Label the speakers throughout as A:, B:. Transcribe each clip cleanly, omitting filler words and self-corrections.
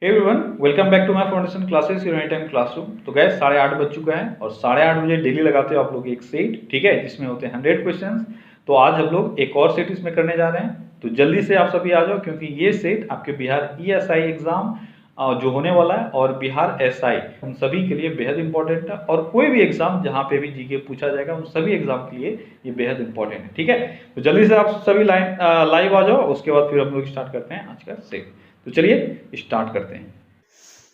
A: Everyone welcome back to my foundation classes your any time classroom. तो guys 8:30 बज चुका है और 8:30 बजे डेली लगाते हो आप लोग एक सेट, ठीक है, जिसमें होते हैं 100 क्वेश्चंस। तो आज हम लोग एक और सेट इसमें करने जा रहे हैं, तो जल्दी से आप सभी आ जाओ क्योंकि ये सेट आपके बिहार ESI एग्जाम जो होने वाला है और बिहार SI उन सभी के लिए बेहद इंपॉर्टेंट है। और कोई भी एग्जाम जहाँ पे भी जीके पूछा जाएगा उन सभी एग्जाम के लिए ये बेहद इंपॉर्टेंट है, ठीक है। तो जल्दी से आप सभी लाइव आ जाओ, उसके बाद फिर हम लोग स्टार्ट करते हैं आज का सेट। तो चलिए स्टार्ट करते हैं।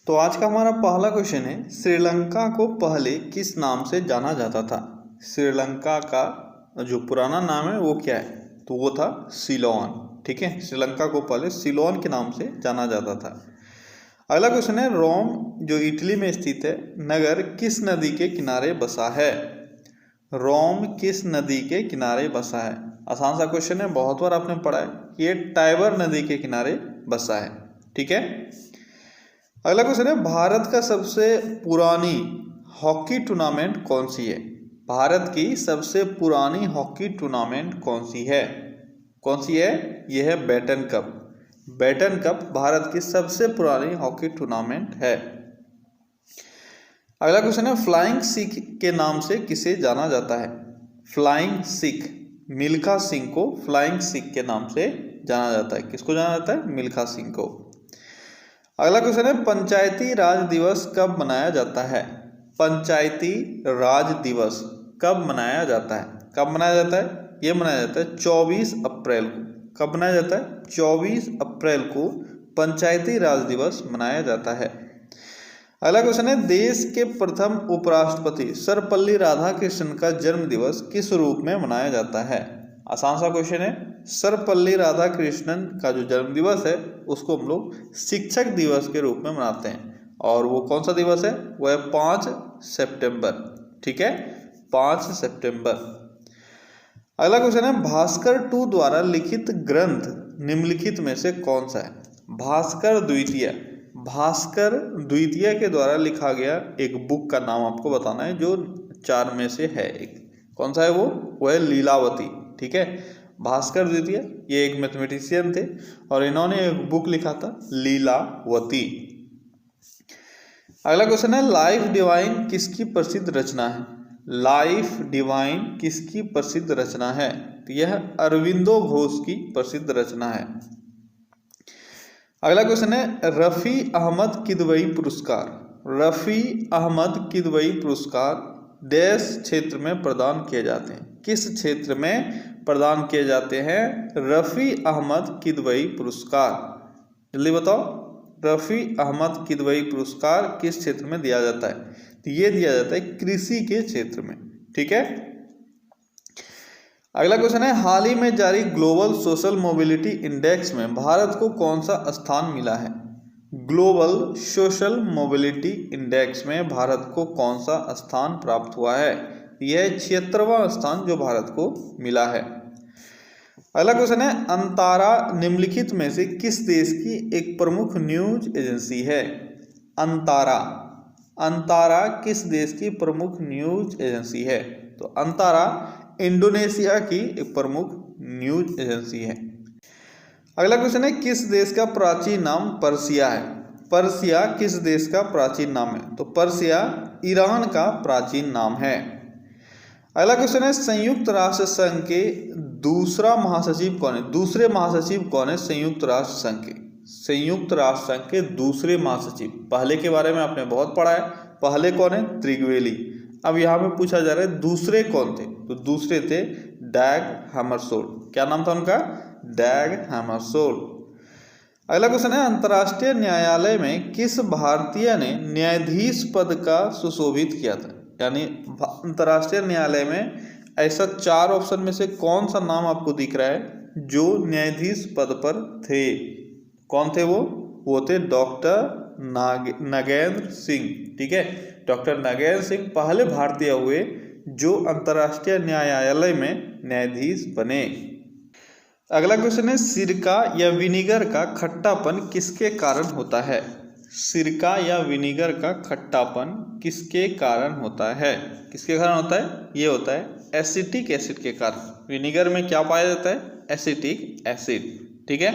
B: तो आज का हमारा पहला क्वेश्चन है, श्रीलंका को पहले किस नाम से जाना जाता था। श्रीलंका का जो पुराना नाम है वो क्या है, तो वो था सिलोन। ठीक है, श्रीलंका को पहले सिलोन के नाम से जाना जाता था। अगला क्वेश्चन है, रोम जो इटली में स्थित है नगर किस नदी के किनारे बसा है। रोम किस नदी के किनारे बसा है। आसान सा क्वेश्चन है, बहुत बार आपने पढ़ा है, ये टाइबर नदी के किनारे बसा है। ठीक है, अगला क्वेश्चन है, भारत का सबसे पुरानी हॉकी टूर्नामेंट कौन सी है। भारत की सबसे पुरानी हॉकी टूर्नामेंट कौन सी है। कौन सी है, यह है Beighton cup. Beighton cup Bharat की सबसे पुरानी हॉकी टूर्नामेंट है। अगला क्वेश्चन है, फ्लाइंग सिख के नाम से किसे जाना जाता है। फ्लाइंग सिख, मिल्खा सिंह को फ्लाइंग सिख के नाम से जाना जाता है। किसको जाना जाता है, मिल्खा सिंह को। अगला क्वेश्चन है, पंचायती राज दिवस कब मनाया जाता है। पंचायती राज दिवस कब मनाया जाता है। कब मनाया जाता है, यह मनाया जाता है 24 अप्रैल को। कब मनाया जाता है, 24 अप्रैल को पंचायती राज दिवस मनाया जाता है। अगला क्वेश्चन है, देश के प्रथम उपराष्ट्रपति सर्वपल्ली राधाकृष्णन का जन्म दिवस किस रूप में मनाया जाता है। आसान सा क्वेश्चन है, सर्वपल्ली राधाकृष्णन का जो जन्म दिवस है उसको हम लोग शिक्षक दिवस के रूप में मनाते हैं, और वो कौन सा दिवस है, वो है 5 सितंबर। ठीक है, 5 सितंबर। अगला क्वेश्चन है, भास्कर 2 द्वारा लिखित ग्रंथ निम्नलिखित में से कौन सा है। भास्कर द्वितीय, भास्कर द्वितीय के द्वारा लिखा गया एक बुक का नाम आपको बताना है जो 4 में से है एक। कौन सा है वो है लीलावती। ठीक है, भास्कर द्वितीय ये एक मैथमेटिशियन थे और इन्होंने एक बुक लिखा था लीलावती। अगला क्वेश्चन है, लाइफ डिवाइन किसकी प्रसिद्ध रचना है। लाइफ डिवाइन किसकी प्रसिद्ध रचना है, तो यह अरविंदो घोष की प्रसिद्ध रचना है। अगला क्वेश्चन है, रफी अहमद किदवई पुरस्कार। रफी अहमद किदवई पुरस्कार देश क्षेत्र में प्रदान किए जाते हैं। किस क्षेत्र में प्रदान किए जाते हैं रफी अहमद किदवई पुरस्कार, जल्दी बताओ। रफी अहमद किदवई पुरस्कार किस क्षेत्र में दिया जाता है, तो ये दिया जाता है कृषि के क्षेत्र में। ठीक है, अगला क्वेश्चन है, हाल ही में जारी ग्लोबल सोशल मोबिलिटी इंडेक्स में भारत को कौन सा स्थान मिला है। ग्लोबल सोशल मोबिलिटी इंडेक्स में भारत को कौन सा स्थान प्राप्त हुआ है, यह 76वां स्थान जो भारत को मिला है। अगला क्वेश्चन है, अंतारा निम्नलिखित में से किस देश की एक प्रमुख न्यूज एजेंसी है। अंतारा, अंतारा किस देश की प्रमुख न्यूज एजेंसी है, तो अंतारा इंडोनेशिया की एक प्रमुख न्यूज एजेंसी है। अगला क्वेश्चन है, किस देश का प्राचीन नाम पर्सिया है। पर्सिया किस देश का प्राचीन नाम है, तो पर्सिया ईरान का प्राचीन नाम है। अगला क्वेश्चन है, संयुक्त राष्ट्र संघ के दूसरा महासचिव कौन है। दूसरे महासचिव कौन है संयुक्त राष्ट्र संघ के। संयुक्त राष्ट्र संघ के दूसरे महासचिव, पहले के बारे में आपने बहुत पढ़ा है, पहले कौन है, त्रिगवेली। अब यहाँ पे पूछा जा रहा है दूसरे कौन थे, तो दूसरे थे डैग हैमरशोल्ड। क्या नाम था उनका, डैग हैमरशोल्ड। अगला क्वेश्चन है, अंतर्राष्ट्रीय न्यायालय में किस भारतीय ने न्यायाधीश पद का सुशोभित किया था। यानी अंतर्राष्ट्रीय न्यायालय में ऐसा 4 ऑप्शन में से कौन सा नाम आपको दिख रहा है जो न्यायाधीश पद पर थे। कौन थे वो थे डॉक्टर नागेंद्र सिंह। ठीक है, डॉक्टर नागेंद्र सिंह पहले भारतीय हुए जो अंतर्राष्ट्रीय न्यायालय में न्यायाधीश बने। अगला क्वेश्चन है, सिरका या विनीगर का खट्टापन किसके कारण होता है। सिरका या विनीगर का खट्टापन किसके कारण होता है। किसके कारण होता है, ये होता है एसिटिक एसिड के कारण। विनीगर में क्या पाया जाता है, एसिटिक एसिड। ठीक है,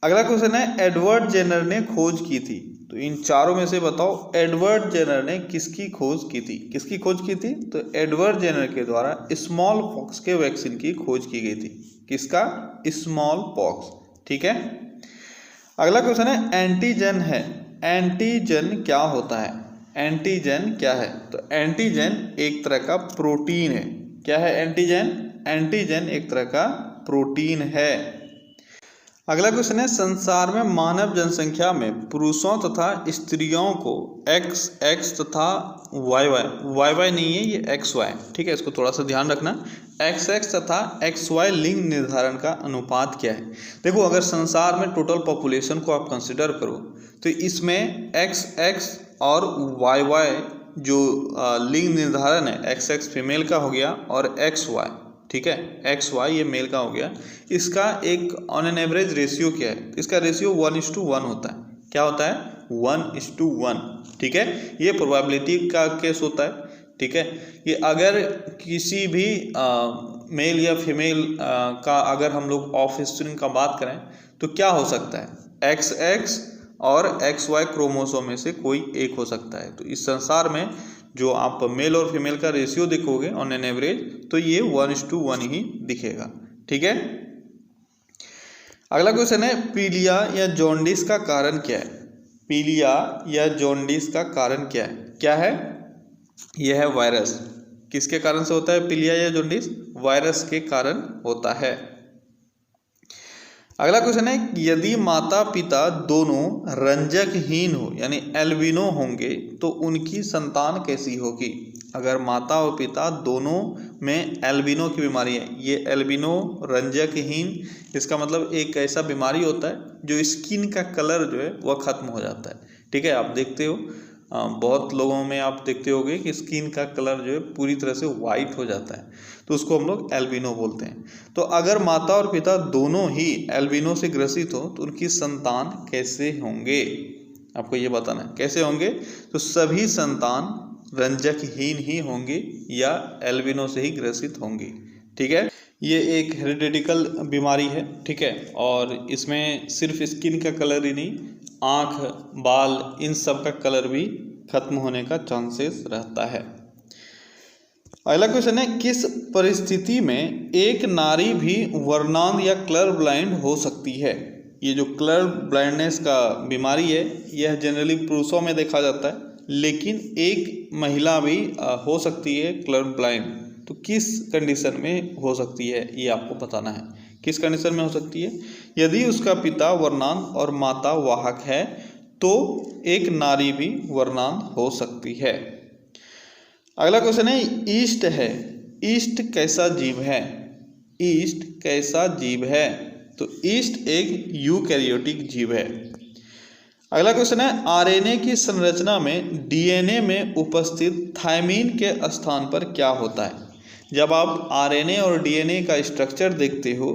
B: अगला क्वेश्चन है एडवर्ड जेनर ने खोज की थी। तो इन चारों में से बताओ एडवर्ड जेनर ने किसकी खोज की थी? किसकी खोज की थी? तो एडवर्ड जेनर के द्वारा स्मॉल पॉक्स के वैक्सीन की खोज की गई थी। किसका? Small pox. ठीक है। अगला क्वेश्चन है एंटीजन है। एंटीजन क्या होता है? एंटीजन क्या है? तो एंटीजन एक तरह का प्रोटीन है। क्या है एंटीजन? एंटीजन एक तरह का प्रोटीन है। अगला क्वेश्चन है संसार में मानव जनसंख्या में पुरुषों तथा स्त्रियों को एक्स एक्स तथा वाई वाई, वाई वाई नहीं है ये एक्स वाई, ठीक है, इसको थोड़ा सा ध्यान रखना। एक्स एक्स तथा एक्स वाई लिंग निर्धारण का अनुपात क्या है? देखो अगर संसार में टोटल पॉपुलेशन को आप कंसिडर करो तो इसमें एक्स एक्स और वाई वाई जो लिंग निर्धारण है, एक्स एक्स फीमेल का हो गया और एक्स वाई, ठीक है, एक्स वाई ये मेल का हो गया, इसका एक ऑन एन एवरेज रेशियो क्या है? इसका रेशियो 1:1 होता है। क्या होता है? 1:1, ठीक है। ये प्रोबेबिलिटी का केस होता है, ठीक है। कि अगर किसी भी मेल या फीमेल का अगर हम लोग ऑफस्प्रिंग का बात करें तो क्या हो सकता है? एक्स एक्स और एक्स वाई क्रोमोसोम में से कोई एक हो सकता है। तो इस संसार में जो आप मेल और फीमेल का रेशियो देखोगे ऑन एन एवरेज तो ये 1:1 ही दिखेगा, ठीक है। अगला क्वेश्चन है पीलिया या जॉन्डिस का कारण क्या है? पीलिया या जॉन्डिस का कारण क्या है? क्या है? यह है वायरस। किसके कारण से होता है पीलिया या जॉन्डिस? वायरस के कारण होता है। अगला क्वेश्चन है यदि माता पिता दोनों रंजकहीन हो यानी एल्बिनो होंगे तो उनकी संतान कैसी होगी? अगर माता और पिता दोनों में एल्बिनो की बीमारी है, ये एल्बिनो रंजकहीन, इसका मतलब एक ऐसा बीमारी होता है जो स्किन का कलर जो है वह खत्म हो जाता है, ठीक है। आप देखते हो बहुत लोगों में आप देखते होगे कि स्किन का कलर जो है पूरी तरह से वाइट हो जाता है, तो उसको हम लोग एल्बिनो बोलते हैं। तो अगर माता और पिता दोनों ही एल्बिनो से ग्रसित हो तो उनकी संतान कैसे होंगे? आपको ये बताना है कैसे होंगे। तो सभी संतान रंजकहीन ही होंगे या एल्बिनो से ही ग्रसित होंगी, ठीक है। ये एक हेरिडिटिकल बीमारी है, ठीक है, और इसमें सिर्फ स्किन का कलर ही नहीं, आँख, बाल, इन सब का कलर भी खत्म होने का चांसेस रहता है। अगला क्वेश्चन है किस परिस्थिति में एक नारी भी वर्णांध या कलर ब्लाइंड हो सकती है? ये जो कलर ब्लाइंडनेस का बीमारी है यह जनरली पुरुषों में देखा जाता है, लेकिन एक महिला भी हो सकती है कलर ब्लाइंड। तो किस कंडीशन में हो सकती है ये आपको बताना है। किस कंडीशन में हो सकती है? यदि उसका पिता वर्णांध और माता वाहक है तो एक नारी भी वर्णांध हो सकती है। अगला क्वेश्चन है ईस्ट है। ईस्ट कैसा जीव है? ईस्ट कैसा जीव है? तो ईस्ट एक यूकैरियोटिक जीव है। अगला क्वेश्चन है आरएनए की संरचना में डीएनए में उपस्थित थायमीन के स्थान पर क्या होता है? जब आप आरएनए और डीएनए का स्ट्रक्चर देखते हो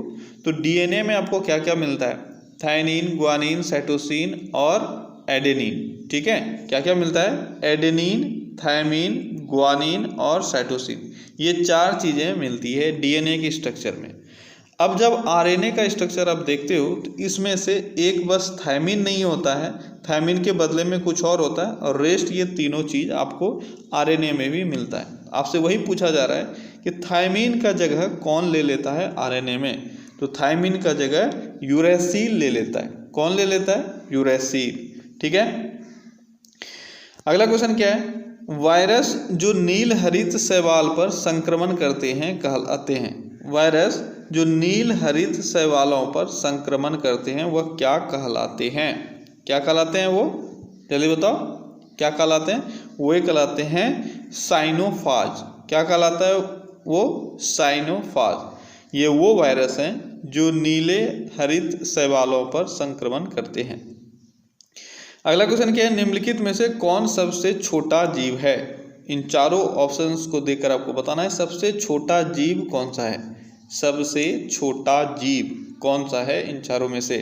B: तो डीएनए में आपको क्या क्या मिलता है? थायमीन, ग्वानिन, साइटोसिन और एडेनिन, ठीक है। क्या क्या मिलता है? एडेनिन, थायमीन, ग्वानिन और साइटोसिन, ये 4 चीज़ें मिलती है डीएनए के स्ट्रक्चर में। अब जब आरएनए का स्ट्रक्चर आप देखते हो तो इसमें से एक बस थायमीन नहीं होता है, थायमीन के बदले में कुछ और होता है, और रेस्ट ये तीनों चीज़ आपको आरएनए में भी मिलता है। आपसे वही पूछा जा रहा है कि थायमीन का जगह कौन ले लेता है आरएनए में? तो थायमीन का जगह यूरैसिल ले लेता है। कौन ले लेता है? यूरैसिल, ठीक है। अगला क्वेश्चन क्या है? वायरस जो नील हरित शैवाल पर संक्रमण करते हैं कहलाते हैं। वायरस जो नील हरित शैवालों पर संक्रमण करते हैं वह क्या कहलाते हैं? क्या कहलाते हैं वो? जल्दी बताओ क्या कहलाते हैं? वो कहलाते हैं साइनोफाज। क्या कहलाता है वो? साइनोफाज। ये वो वायरस हैं जो नीले हरित शैवालों पर संक्रमण करते हैं। अगला क्वेश्चन क्या है? निम्नलिखित में से कौन सबसे छोटा जीव है? इन चारों ऑप्शंस को देखकर आपको बताना है सबसे छोटा जीव कौन सा है। सबसे छोटा जीव कौन सा है इन चारों में से?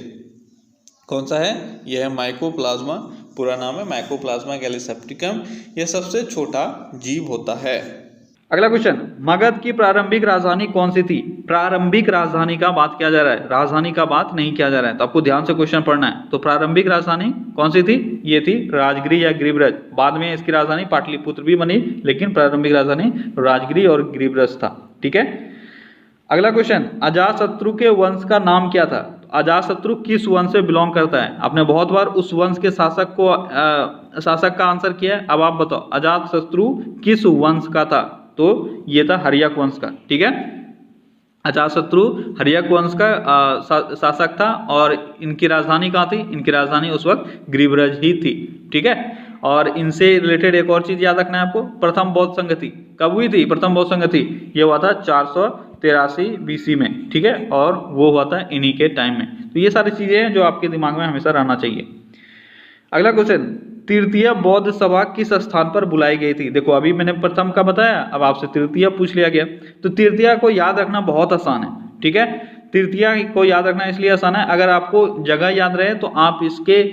B: कौन सा है? यह है माइकोप्लाज्मा, पूरा नाम है माइकोप्लाज्मा गैलीसेप्टिकम। यह सबसे छोटा जीव होता है।
A: अगला क्वेश्चन, मगध की प्रारंभिक राजधानी कौन सी थी? प्रारंभिक राजधानी का बात किया जा रहा है, राजधानी का बात नहीं किया जा रहा है, तो आपको ध्यान से क्वेश्चन पढ़ना है। तो प्रारंभिक राजधानी कौन सी थी? ये थी राजगिरी या गिरिब्रज। बाद में इसकी राजधानी पाटलिपुत्र भी बनी, लेकिन प्रारंभिक राजधानी राजगिरी और गिरिब्रज था। ठीक है। अगला क्वेश्चन, अजातशत्रु के वंश का नाम क्या था? अजातशत्रु किस वंश से बिलोंग करता है? आपने बहुत बार उस वंश के शासक का आंसर किया है। अब आप बताओ अजातशत्रु किस वंश का था? तो ये था हर्यक वंश का। ठीक है, अजातशत्रु हर्यक वंश का शासक था और इनकी राजधानी कहाँ थी? इनकी राजधानी उस वक्त गिरिब्रज ही थी। ठीक है, और इनसे रिलेटेड एक और चीज याद रखना है आपको, प्रथम बौद्ध संगति कब हुई थी? प्रथम बौद्ध संगति ये हुआ था 483 BC में। ठीक है, और वो हुआ था इन्हीं के टाइम में। तो ये सारी चीजें हैं जो आपके दिमाग में हमेशा रहना चाहिए। अगला क्वेश्चन, तृतीय बौद्ध सभा किस स्थान पर बुलाई गई थी? देखो अभी मैंने प्रथम का बताया, अब आपसे तृतीय पूछ लिया गया। तो तृतीय को याद रखना बहुत आसान है। ठीक है, तृतीय को याद रखना इसलिए आसान है, अगर आपको जगह याद रहे तो आप इसके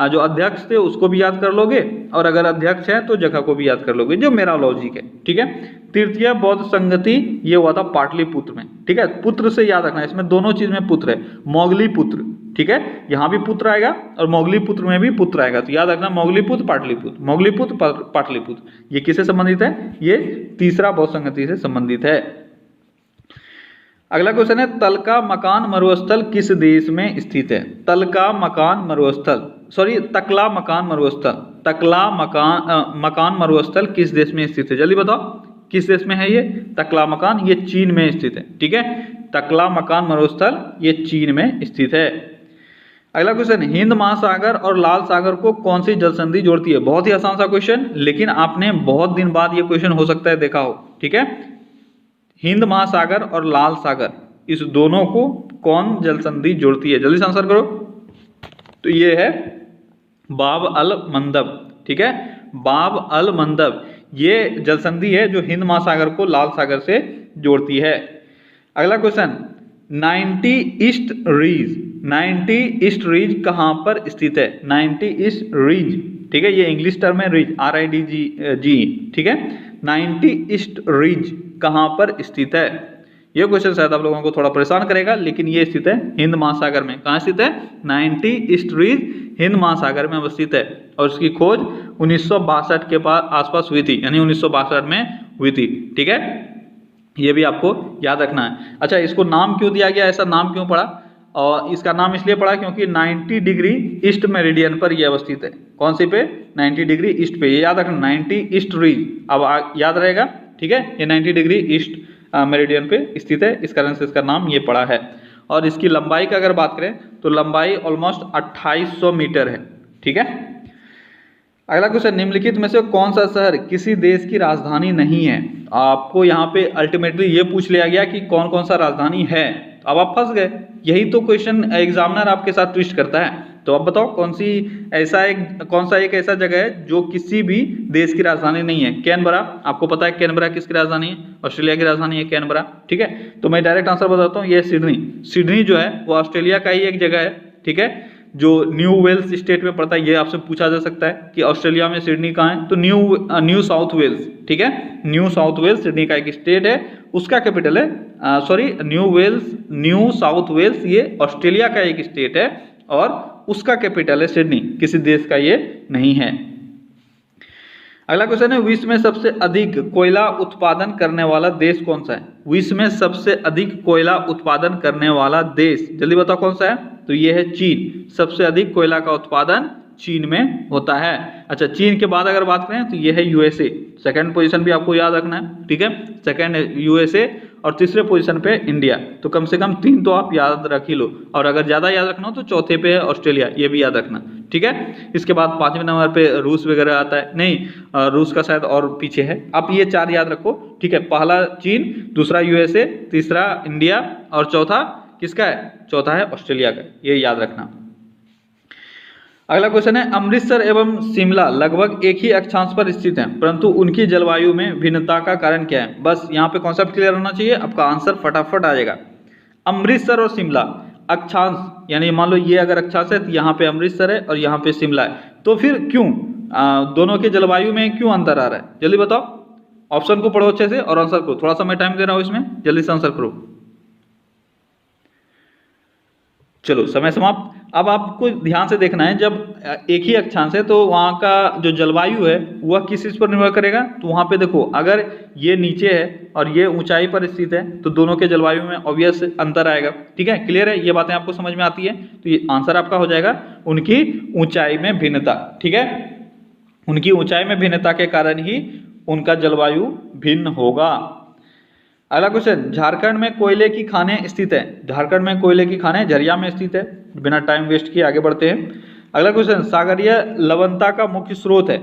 A: जो अध्यक्ष थे उसको भी याद कर लोगे, और अगर अध्यक्ष है तो जगह को भी याद कर लोगे, जो मेरा लॉजिक है। ठीक है, तृतीय बौद्ध संगति ये हुआ था पाटलिपुत्र में। ठीक है, पुत्र से याद रखना, इसमें दोनों चीज में पुत्र है, मोगली पुत्र। ठीक है, यहाँ भी पुत्र आएगा और मोगली पुत्र में भी पुत्र आएगा, तो याद रखना मोगली पुत्र पाटलिपुत्र, मोगली पुत्र पाटलिपुत्र। ये किससे संबंधित है? ये तीसरा बौद्ध संगति से संबंधित है। अगला क्वेश्चन है, तलका मकान मरुस्थल किस देश में स्थित है? तलका मकान मरुस्थल, सॉरी तकला मकान मरुस्थल, तकला मकान मरुस्थल किस देश में स्थित है? जल्दी बताओ किस देश में है ये तकला मकान? ये चीन में स्थित है। ठीक है, तकला मकान मरुस्थल ये चीन में स्थित है। अगला क्वेश्चन, हिंद महासागर और लाल सागर को कौन सी जल संधि जोड़ती है? बहुत ही आसान सा क्वेश्चन, लेकिन आपने बहुत दिन बाद ये क्वेश्चन हो सकता है देखा हो। ठीक है, हिंद महासागर और लाल सागर इस दोनों को कौन जल संधि जोड़ती है? जल्दी से आंसर करो। तो ये है बाब अल मंदब। ठीक है, बाब अल मंदब ये जल संधि है जो हिंद महासागर को लाल सागर से जोड़ती है। अगला question, 90 east ridge, 90 east ridge कहाँ पर स्थित है? 90 ईस्ट रिज, ठीक है, ये इंग्लिश टर्म है रिज, RIDG। ठीक है, 90 ईस्ट रिज कहाँ पर स्थित है? ये क्वेश्चन शायद आप लोगों को थोड़ा परेशान करेगा, लेकिन ये स्थित है हिंद महासागर में। कहाँ स्थित है? 90 ईस्ट रिज हिंद महासागर में अवस्थित है, और इसकी खोज 1962 के आसपास हुई थी, यानी 1962 में हुई थी। ठीक है, ये भी आपको याद रखना है। अच्छा, इसको नाम क्यों दिया गया, ऐसा नाम क्यों पड़ा? और इसका नाम इसलिए पड़ा क्योंकि 90 डिग्री ईस्ट मेरिडियन पर यह अवस्थित है। कौन सी पे? 90 डिग्री ईस्ट पे। ये याद रखना 90 ईस्ट रिज, अब याद रहेगा। ठीक है, ये 90 डिग्री ईस्ट मेरिडियन पे स्थित है, इस कारण से इसका नाम ये पड़ा है। और इसकी लंबाई का अगर बात करें तो लंबाई ऑलमोस्ट 2800 मीटर है। ठीक है, अगला क्वेश्चन, निम्नलिखित में से कौन सा शहर किसी देश की राजधानी नहीं है? आपको यहाँ पे अल्टीमेटली ये पूछ लिया गया कि कौन कौन सा राजधानी है, अब आप फंस गए। यही तो क्वेश्चन एग्जामिनर आपके साथ ट्विस्ट करता है। तो अब बताओ कौन सा एक ऐसा जगह है जो किसी भी देश की राजधानी नहीं है? कैनबरा, आपको पता है कैनबरा किसकी राजधानी है? ऑस्ट्रेलिया की राजधानी है कैनबरा। ठीक है, तो मैं डायरेक्ट आंसर बताता हूँ, ये सिडनी। सिडनी जो है वो ऑस्ट्रेलिया का ही एक जगह है। ठीक है, जो न्यू वेल्स स्टेट में पड़ता है। ये आपसे पूछा जा सकता है कि ऑस्ट्रेलिया में सिडनी कहाँ है? तो न्यू साउथ वेल्स। ठीक है, न्यू साउथ वेल्स सिडनी का एक स्टेट है, उसका कैपिटल है न्यू साउथ वेल्स ये ऑस्ट्रेलिया का एक स्टेट है और उसका कैपिटल है सिडनी, किसी देश का ये नहीं है। अगला क्वेश्चन है, विश्व में सबसे अधिक कोयला उत्पादन करने वाला देश कौन सा है? विश्व में सबसे अधिक कोयला उत्पादन करने वाला देश, जल्दी बताओ कौन सा है? तो ये है चीन। सबसे अधिक कोयला का उत्पादन चीन में होता है। अच्छा, चीन के बाद अगर बात करें तो ये है USA। सेकंड पोजीशन भी आपको याद रखना है। ठीक है, सेकंड है USA और तीसरे पोजीशन पे इंडिया। तो कम से कम 3 तो आप याद रख ही लो, और अगर ज्यादा याद रखना हो तो चौथे पे है ऑस्ट्रेलिया, ये भी याद रखना। ठीक है, इसके बाद 5वें नंबर पे रूस वगैरह आता है, नहीं रूस का शायद और पीछे है। आप ये 4 याद रखो। ठीक है, पहला चीन, दूसरा USA, तीसरा इंडिया और चौथा किसका है? चौथा है ऑस्ट्रेलिया का, ये याद रखना। अगला क्वेश्चन है, अमृतसर एवं शिमला लगभग एक ही अक्षांश पर स्थित हैं, परंतु उनकी जलवायु में भिन्नता का कारण क्या है? बस यहाँ पे कॉन्सेप्ट क्लियर होना चाहिए, आपका आंसर फटाफट आ जाएगा। अमृतसर और शिमला अक्षांश, यानी मान लो ये अगर अक्षांश है तो यहाँ पे अमृतसर है और यहाँ पे शिमला है, तो फिर क्यों दोनों के जलवायु में क्यों अंतर आ रहा है? जल्दी बताओ। ऑप्शन को पढ़ो अच्छे से और आंसर करो। थोड़ा सा मैं टाइम दे रहा हूं इसमें, जल्दी से आंसर करो। चलो समय समाप्त। अब आपको ध्यान से देखना है, जब एक ही अक्षांश है तो वहाँ का जो जलवायु है वह किस चीज़ पर निर्भर करेगा। तो वहाँ पे देखो, अगर ये नीचे है और ये ऊंचाई पर स्थित है तो दोनों के जलवायु में ऑब्वियस अंतर आएगा। ठीक है, क्लियर है, ये बातें आपको समझ में आती है। तो ये आंसर आपका हो जाएगा उनकी ऊंचाई में भिन्नता। ठीक है, उनकी ऊंचाई में भिन्नता के कारण ही उनका जलवायु भिन्न होगा। अगला क्वेश्चन, झारखंड में कोयले की खानें स्थित है। झारखंड में कोयले की खानें झरिया में स्थित है। बिना टाइम वेस्ट किए आगे बढ़ते हैं। अगला क्वेश्चन, सागरीय लवणता का मुख्य स्रोत है।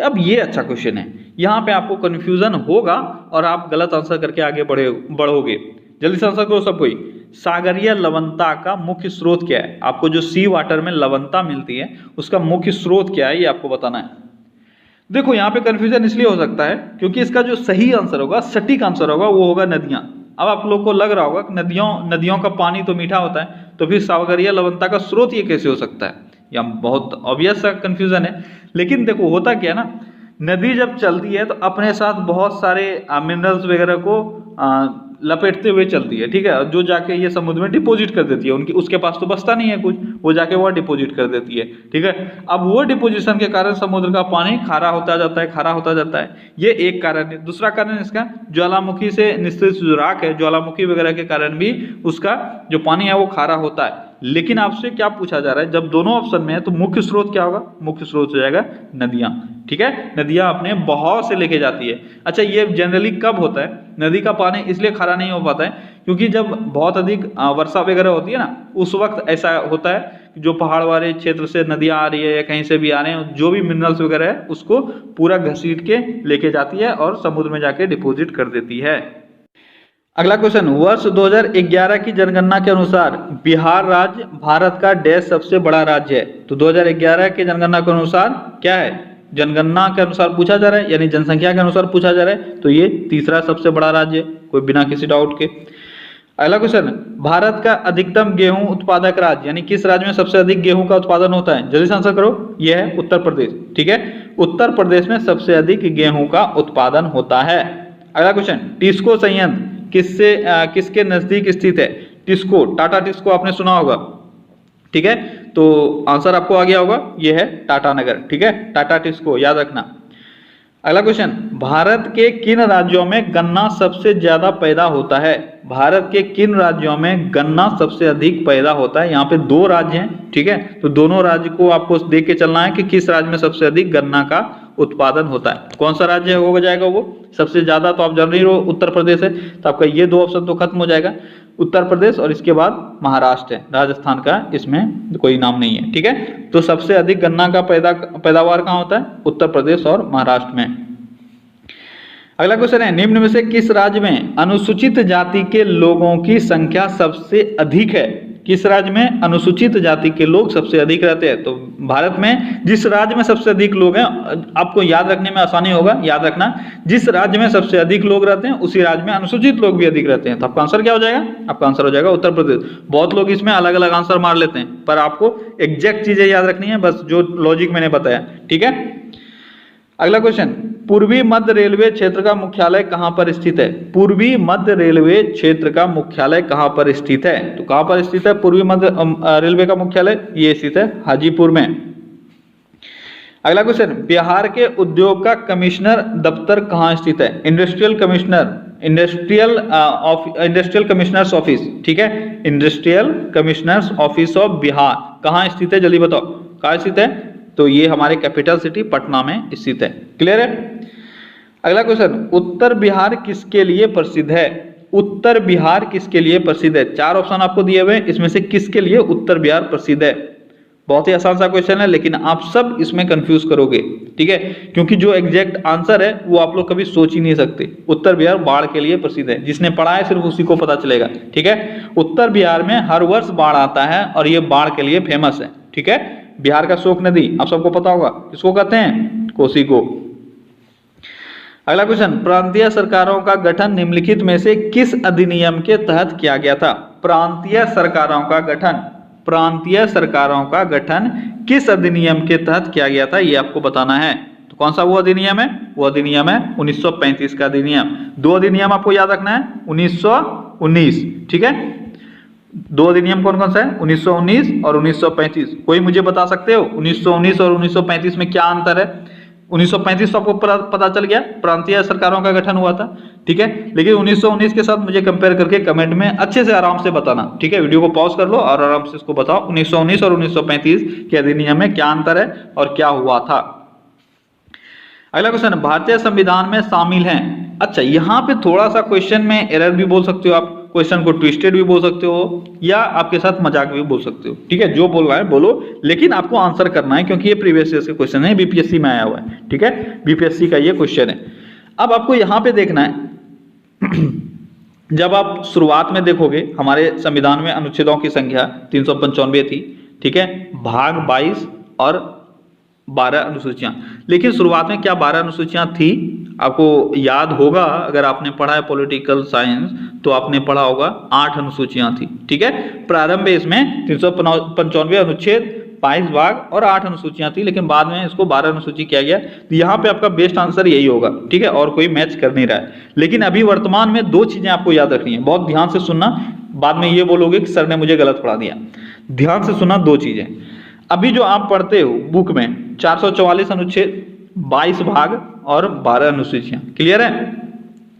A: अब ये अच्छा क्वेश्चन है, यहाँ पे आपको कंफ्यूजन होगा और आप गलत आंसर करके आगे बढ़ोगे। जल्दी से आंसर करो सब कोई। सागरीय लवणता का मुख्य स्रोत क्या है? आपको जो सी वाटर में लवणता मिलती है उसका मुख्य स्रोत क्या है, ये आपको बताना है। देखो यहाँ पे कंफ्यूजन इसलिए हो सकता है क्योंकि इसका जो सही आंसर होगा, सटीक आंसर होगा, वो होगा नदियां। अब आप लोग को लग रहा होगा कि नदियों का पानी तो मीठा होता है, तो फिर सागरीय लवणता का स्रोत ये कैसे हो सकता है? या बहुत ऑब्वियस सा कंफ्यूजन है। लेकिन देखो होता क्या है ना, नदी जब चलती है तो अपने साथ बहुत सारे मिनरल्स वगैरह को लपेटते हुए चलती है। ठीक है, जो जाके ये समुद्र में डिपॉजिट कर देती है। उनकी उसके पास तो बचता नहीं है कुछ, वो जाके वह डिपॉजिट कर देती है। ठीक है, अब वो डिपोजिशन के कारण समुद्र का पानी खारा होता जाता है, खारा होता जाता है। ये एक कारण है। दूसरा कारण इसका ज्वालामुखी से निश्चित जो राख है, ज्वालामुखी वगैरह के कारण भी उसका जो पानी है वो खारा होता है। लेकिन आपसे क्या पूछा जा रहा है, जब दोनों ऑप्शन में है तो मुख्य स्रोत क्या होगा? मुख्य स्रोत हो जाएगा नदियां। ठीक है, नदियां अपने बहाव से लेके जाती है। अच्छा, ये जनरली कब होता है? नदी का पानी इसलिए खारा नहीं हो पाता है क्योंकि जब बहुत अधिक वर्षा वगैरह होती है ना, उस वक्त ऐसा होता है जो पहाड़ वाले क्षेत्र से नदियां आ रही है या कहीं से भी आ रहे हैं, जो भी मिनरल्स वगैरह है उसको पूरा घसीट के लेके जाती है और समुद्र में जाके डिपोजिट कर देती है। अगला क्वेश्चन, वर्ष 2011 की जनगणना के अनुसार बिहार राज्य भारत का डैश सबसे बड़ा राज्य है। तो 2011 की जनगणना के अनुसार क्या है? जनगणना के अनुसार पूछा जा रहा है, यानी जनसंख्या के अनुसार पूछा जा रहा है, तो ये तीसरा सबसे बड़ा राज्य है, कोई बिना किसी डाउट के। अगला क्वेश्चन, भारत का अधिकतम गेहूं उत्पादक राज्य, यानी किस राज्य में सबसे अधिक गेहूं का उत्पादन होता है? जल्दी से आंसर करो। यह है उत्तर प्रदेश। ठीक है, उत्तर प्रदेश में सबसे अधिक गेहूं का उत्पादन होता है। अगला क्वेश्चन, टिस्को संयंत्र किसके नजदीक स्थित है? टिस्को, टाटा टिस्को आपने सुना होगा। ठीक है, तो आंसर आपको आ गया होगा, यह है टाटा नगर। ठीक है, टाटा टिस्को याद रखना। अगला क्वेश्चन, भारत के किन राज्यों में गन्ना सबसे ज्यादा पैदा होता है? भारत के किन राज्यों में गन्ना सबसे अधिक पैदा होता है? यहाँ पे दो राज्य हैं। ठीक है, तो दोनों राज्य को आपको देख के चलना है कि किस राज्य में सबसे अधिक गन्ना का उत्पादन होता है। कौन सा राज्य हो जाएगा वो सबसे ज्यादा? तो आप जान रही हो उत्तर प्रदेश है, तो आपका ये दो ऑप्शन तो खत्म हो जाएगा, उत्तर प्रदेश और इसके बाद महाराष्ट्र है, राजस्थान का इसमें कोई नाम नहीं है। ठीक है, तो सबसे अधिक गन्ना का पैदावार कहाँ होता है? उत्तर प्रदेश और महाराष्ट्र में। अगला क्वेश्चन है, निम्न में से किस राज्य में अनुसूचित जाति के लोगों की संख्या सबसे अधिक है? किस राज्य में अनुसूचित जाति के लोग सबसे अधिक रहते हैं? तो भारत में जिस राज्य में सबसे अधिक लोग हैं, आपको याद रखने में आसानी होगा, याद रखना, जिस राज्य में सबसे अधिक लोग रहते हैं उसी राज्य में अनुसूचित लोग भी अधिक रहते हैं। तो आपका आंसर क्या हो जाएगा? आपका आंसर हो जाएगा उत्तर प्रदेश। बहुत लोग इसमें अलग अलग आंसर मार लेते हैं, पर आपको एग्जैक्ट चीजें याद रखनी है, बस जो लॉजिक मैंने बताया। ठीक है, अगला क्वेश्चन, पूर्वी मध्य रेलवे क्षेत्र का मुख्यालय कहां पर स्थित है? पूर्वी मध्य रेलवे क्षेत्र का मुख्यालय कहां पर स्थित है? तो कहां पर स्थित है पूर्वी मध्य रेलवे का मुख्यालय? ये स्थित है हाजीपुर में। अगला क्वेश्चन, बिहार के उद्योग का कमिश्नर दफ्तर कहां स्थित है? Industrial commissioners office. ठीक है, industrial commissioners office of Bihar कहां स्थित है? जल्दी बताओ कहां स्थित है? तो ये हमारे कैपिटल सिटी पटना में स्थित है। क्लियर है? अगला क्वेश्चन, उत्तर बिहार किसके लिए प्रसिद्ध है? उत्तर बिहार किसके लिए प्रसिद्ध है? चार ऑप्शन आपको दिए हुए, इसमें से किसके लिए उत्तर बिहार प्रसिद्ध है? बहुत ही आसान सा क्वेश्चन है, लेकिन आप सब इसमें कंफ्यूज करोगे। ठीक है, क्योंकि जो एग्जैक्ट आंसर है वो आप लोग कभी सोच ही नहीं सकते। उत्तर बिहार बाढ़ के लिए प्रसिद्ध है, जिसने पढ़ा है सिर्फ उसी को पता चलेगा। ठीक है, उत्तर बिहार में हर वर्ष बाढ़ आता है और ये बाढ़ के लिए फेमस है। ठीक है, बिहार का शोक नदी आप सबको पता होगा, किसको कहते हैं? कोसी को। अगला क्वेश्चन, प्रांतीय सरकारों का गठन निम्नलिखित में से किस अधिनियम के तहत किया गया था? प्रांतीय सरकारों का गठन किस अधिनियम के तहत किया गया था, ये आपको बताना है। तो कौन सा वो अधिनियम है? वो अधिनियम है 1935 का अधिनियम। दो अधिनियम आपको याद रखना है, 1919, ठीक है। दो अधिनियम कौन कौन सा है? 1919 और 1935। कोई मुझे बता सकते हो 1919 और 1935 में क्या अंतर है? 1935 तो आपको पता चल गया, प्रांतीय सरकारों का गठन हुआ था, ठीक है। लेकिन 1919 के साथ मुझे कंपेयर करके कमेंट में अच्छे से आराम से बताना, ठीक है। वीडियो को पॉज कर लो और आराम से इसको बताओ 1919 और 1935 के अधिनियम में क्या अंतर है और क्या हुआ था। अगला क्वेश्चन, भारतीय संविधान में शामिल हैं। अच्छा, यहाँ पे थोड़ा सा क्वेश्चन में एरर भी बोल सकते हो आप, क्वेश्चन को ट्विस्टेड भी बोल सकते हो, या आपके साथ मजाक भी बोल सकते हो, ठीक है। जो बोलना है बोलो, लेकिन आपको आंसर करना है क्योंकि ये प्रीवियस ईयर के क्वेश्चन है, बीपीएससी में आया हुआ है, ठीक है। बीपीएससी का ये क्वेश्चन है। अब आपको यहाँ पे देखना है जब आप शुरुआत में देखोगे हमारे संविधान में अनुच्छेदों की संख्या 395 थी, ठीक है। भाग 22 और 12 अनुसूचियां, लेकिन शुरुआत में क्या 12 अनुसूचियां थी? आपको याद होगा, अगर आपने पढ़ा है पॉलिटिकल साइंस तो आपने पढ़ा होगा 8 अनुसूचियां थी, ठीक है। प्रारंभ में इसमें 395 अनुच्छेद, 22 भाग और 8 अनुसूचियां थी, लेकिन बाद में इसको 12 अनुसूची किया गया। तो यहाँ पे आपका बेस्ट आंसर यही होगा, ठीक है, और कोई मैच कर नहीं रहा है। लेकिन अभी वर्तमान में दो चीजें आपको याद रखनी है, बहुत ध्यान से सुनना, बाद में ये बोलोगे कि सर ने मुझे गलत पढ़ा दिया। ध्यान से सुनना दो चीजें। अभी जो आप पढ़ते हो बुक में 444 अनुच्छेद, 22 भाग और 12 अनुसूचियां, क्लियर है।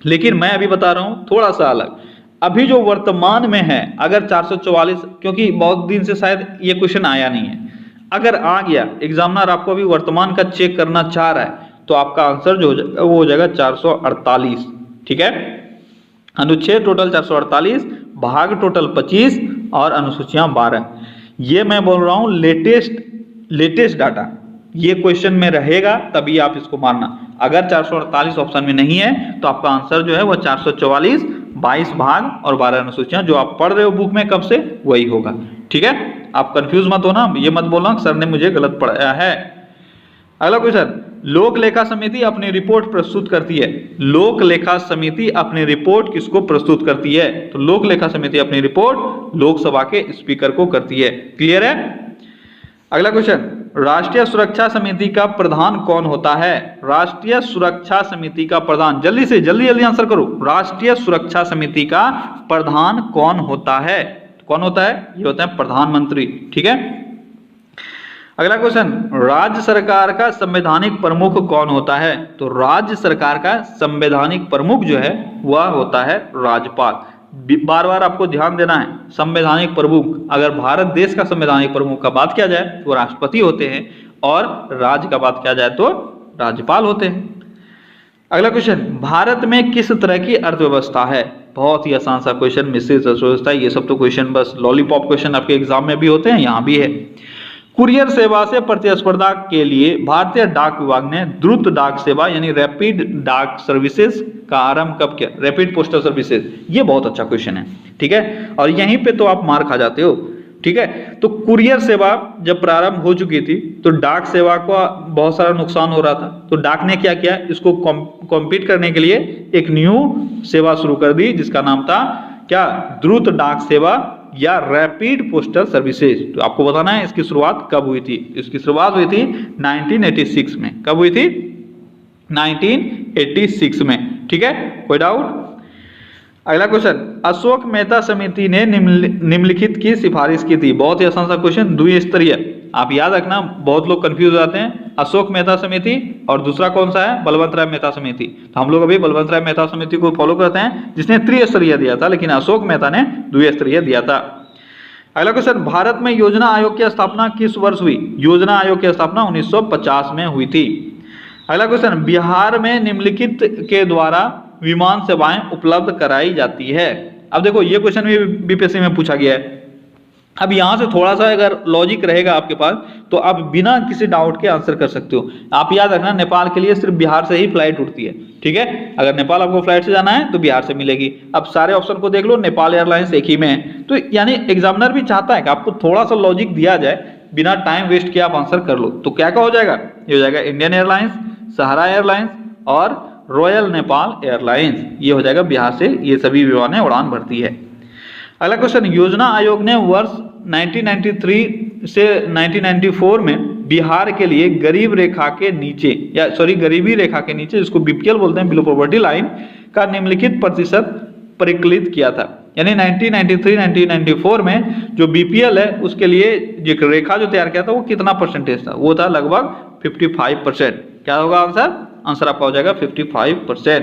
A: लेकिन मैं अभी बता रहा हूं थोड़ा सा अलग। अभी जो वर्तमान में है, अगर 444, क्योंकि बहुत दिन से शायद ये क्वेश्चन आया नहीं है, अगर आ गया, एग्जामिनर आपको अभी वर्तमान का चेक करना चाह रहा है, तो आपका आंसर जो वो हो जाएगा 448, ठीक है। अनुच्छेद टोटल 448, भाग टोटल 25 और अनुसूचियां 12। ये मैं बोल रहा हूं लेटेस्ट डाटा, ये क्वेश्चन में रहेगा तभी आप इसको मानना। अगर 448 ऑप्शन में नहीं है तो आपका आंसर जो है वो 444, 22 भाग और 12 अनुसूचियां, जो आप पढ़ रहे हो बुक में कब से, वही होगा, ठीक है। आप कंफ्यूज मत होना, ये मत बोलना सर ने मुझे गलत पढ़ाया है। अगला क्वेश्चन, लोक लेखा समिति अपनी रिपोर्ट प्रस्तुत करती है। लोक लेखा समिति अपनी रिपोर्ट किसको प्रस्तुत करती है? तो लोक लेखा समिति अपनी रिपोर्ट लोकसभा के स्पीकर को करती है, क्लियर है। अगला क्वेश्चन, राष्ट्रीय सुरक्षा समिति का प्रधान कौन होता है? राष्ट्रीय सुरक्षा समिति का प्रधान, जल्दी से जल्दी आंसर करो। राष्ट्रीय सुरक्षा समिति का प्रधान कौन होता है? कौन होता है? ये होता है प्रधानमंत्री, ठीक है। अगला क्वेश्चन, राज्य सरकार का संवैधानिक प्रमुख कौन होता है? तो राज्य सरकार का संवैधानिक प्रमुख जो है वह होता है राज्यपाल। बार बार आपको ध्यान देना है, संवैधानिक प्रमुख, अगर भारत देश का संवैधानिक प्रमुख का बात किया जाए तो राष्ट्रपति होते हैं, और राज्य का बात किया जाए तो राज्यपाल होते हैं। अगला क्वेश्चन, भारत में किस तरह की अर्थव्यवस्था है? बहुत ही आसान सा क्वेश्चन, मिश्रित अर्थव्यवस्था। ये सब तो क्वेश्चन बस लॉलीपॉप क्वेश्चन आपके एग्जाम में भी होते हैं, यहाँ भी है। कुरियर सेवा से प्रतिस्पर्धा के लिए भारतीय डाक विभाग ने द्रुत डाक सेवा यानी रैपिड डाक सर्विसेज का आरंभ कब किया? रैपिड पोस्टल सर्विसेज, ये बहुत अच्छा क्वेश्चन है, ठीक है। और यहीं पे तो आप मार खा जाते हो, ठीक है। तो कुरियर सेवा जब प्रारंभ हो चुकी थी तो डाक सेवा को बहुत सारा नुकसान हो रहा था, तो डाक ने क्या किया, इसको कॉम्पीट करने के लिए एक न्यू सेवा शुरू कर दी जिसका नाम था क्या? द्रुत डाक सेवा या रैपिड पोस्टल सर्विसेज। तो आपको बताना है इसकी शुरुआत कब हुई थी। इसकी शुरुआत हुई थी 1986 में। कब हुई थी? 1986 में, ठीक है, कोई डाउट? अगला क्वेश्चन, अशोक मेहता समिति ने निम्नलिखित की सिफारिश की थी। बहुत ही आसान सा क्वेश्चन, द्विस्तरीय, आप याद रखना, बहुत लोग कंफ्यूज हो जाते हैं। अशोक मेहता समिति और दूसरा कौन सा है? बलवंत राय मेहता समिति। तो हम लोग अभी बलवंत राय मेहता समिति को फॉलो करते हैं जिसने त्रिस्तरीय दिया था, लेकिन अशोक मेहता ने द्विस्तरीय दिया था। अगला क्वेश्चन, भारत में योजना आयोग की स्थापना किस वर्ष हुई? योजना आयोग की स्थापना 1950 में हुई थी। अगला क्वेश्चन, बिहार में निम्नलिखित के द्वारा विमान सेवाएं उपलब्ध कराई जाती है। अब देखो ये क्वेश्चन भी बीपीएससी में पूछा गया है। अब यहां से थोड़ा सा अगर लॉजिक रहेगा आपके पास तो आप बिना किसी डाउट के आंसर कर सकते हो। आप याद रखना, नेपाल के लिए सिर्फ बिहार से ही फ्लाइट उठती है, ठीक है। अगर नेपाल आपको फ्लाइट से जाना है तो बिहार से मिलेगी। अब सारे ऑप्शन को देख लो, नेपाल एयरलाइंस एक ही में है। तो यानी एग्जामिनर भी चाहता है कि आपको थोड़ा सा लॉजिक दिया जाए, बिना टाइम वेस्ट किए आप आंसर कर लो। तो क्या क्या हो जाएगा? ये हो जाएगा इंडियन एयरलाइंस, सहारा एयरलाइंस और रॉयल नेपाल एयरलाइंस। ये हो जाएगा बिहार से ये सभी विमानें उड़ान भरती है। अगला क्वेश्चन, योजना आयोग ने वर्ष 1993 से 1994 में बिहार के लिए गरीब रेखा के नीचे या गरीबी रेखा के नीचे, जिसको बीपीएल बोलते हैं, बिलो पॉवर्टी लाइन का निम्नलिखित प्रतिशत परिकलित किया था। यानी 1993-1994 में जो बीपीएल है उसके लिए जो रेखा जो तैयार किया था वो कितना परसेंटेज था? वो था लगभग 55%। क्या होगा आंसर? आंसर आपका हो जाएगा 55%।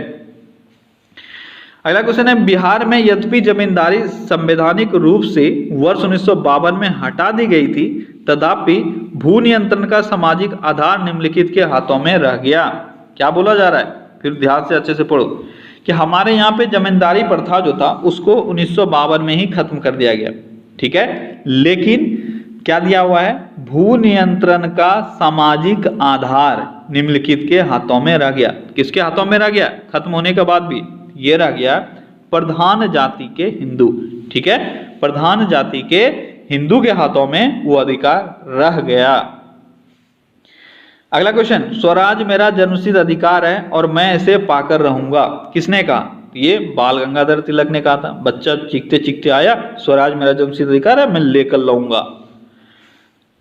A: अगला क्वेश्चन है, बिहार में यद्यपि जमींदारी संवैधानिक रूप से वर्ष 1952 में हटा दी गई थी, तथापि भू नियंत्रण का सामाजिक आधार निम्नलिखित के हाथों में रह गया। क्या बोला जा रहा है? फिर ध्यान से अच्छे से पढ़ो कि हमारे यहाँ पे जमींदारी प्रथा जो था उसको 1952 में ही खत्म कर दिया गया, ठीक है। लेकिन क्या दिया हुआ है? भू नियंत्रण का सामाजिक आधार निम्नलिखित के हाथों में रह गया। किसके हाथों में रह गया? खत्म होने के बाद भी ये रह गया प्रधान जाति के हिंदू, ठीक है। प्रधान जाति के हिंदू के हाथों में वो अधिकार रह गया। अगला क्वेश्चन, स्वराज मेरा जन्मसिद्ध अधिकार है और मैं इसे पाकर रहूंगा। किसने कहा? ये बाल गंगाधर तिलक ने कहा था। बच्चा चीखते चीखते आया, स्वराज मेरा जन्मसिद्ध अधिकार है, मैं लेकर लाऊंगा।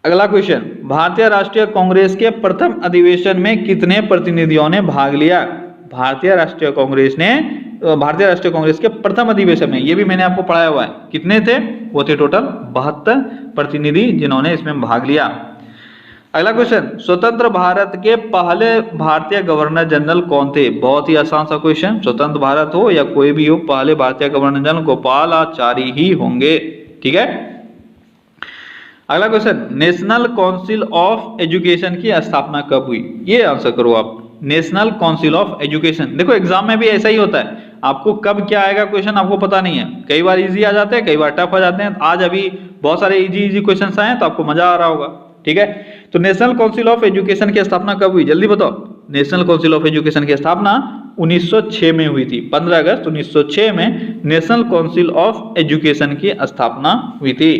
A: अगला क्वेश्चन, भारतीय राष्ट्रीय कांग्रेस के प्रथम अधिवेशन में कितने प्रतिनिधियों ने भाग लिया? भारतीय राष्ट्रीय कांग्रेस के प्रथम अधिवेशन में, ये भी मैंने आपको पढ़ाया हुआ है। कितने थे? वो थे टोटल 72 प्रतिनिधि जिन्होंने इसमें भाग लिया। अगला क्वेश्चन, स्वतंत्र भारत के पहले भारतीय गवर्नर जनरल कौन थे? बहुत ही आसान सा क्वेश्चन। स्वतंत्र भारत हो या कोई भी हो, पहले भारतीय गवर्नर जनरल गोपालाचारी ही होंगे, ठीक है। अगला question, national council of education की स्थापना कब हुई? ये आंसर करो आप। नेशनल काउंसिल ऑफ एजुकेशन, देखो एग्जाम में भी ऐसा ही होता है, आपको कब क्या आएगा क्वेश्चन आपको पता नहीं है। कई बार इजी आ जाते हैं, कई बार टफ आ जाते हैं। आज अभी बहुत सारे इजी क्वेश्चन आए हैं तो आपको मजा आ रहा होगा, ठीक है। तो नेशनल काउंसिल ऑफ एजुकेशन की स्थापना कब हुई? जल्दी बताओ। नेशनल काउंसिल ऑफ एजुकेशन की स्थापना 1906 में हुई थी। 15 अगस्त 1906 में नेशनल काउंसिल ऑफ एजुकेशन की स्थापना हुई थी।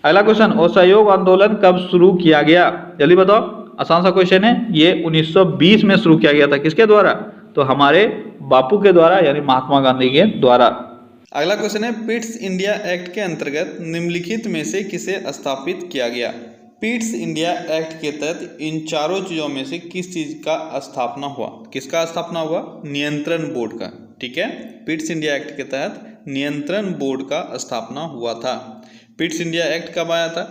A: अगला क्वेश्चन, असहयोग आंदोलन कब शुरू किया गया? जल्दी बताओ। आसान सा क्वेश्चन है, ये 1920 में शुरू किया गया था। किसके द्वारा? तो हमारे बापू के द्वारा, यानी महात्मा गांधी के द्वारा।
B: अगला क्वेश्चन है, पिट्स इंडिया एक्ट के अंतर्गत निम्नलिखित में से किसे स्थापित किया गया? पिट्स इंडिया एक्ट के तहत इन चारों चीजों में से किस चीज का स्थापना हुआ? किसका स्थापना हुआ? नियंत्रण बोर्ड का, ठीक है। पिट्स इंडिया एक्ट के तहत नियंत्रण बोर्ड का स्थापना हुआ था। पिट्स इंडिया एक्ट कब आया था?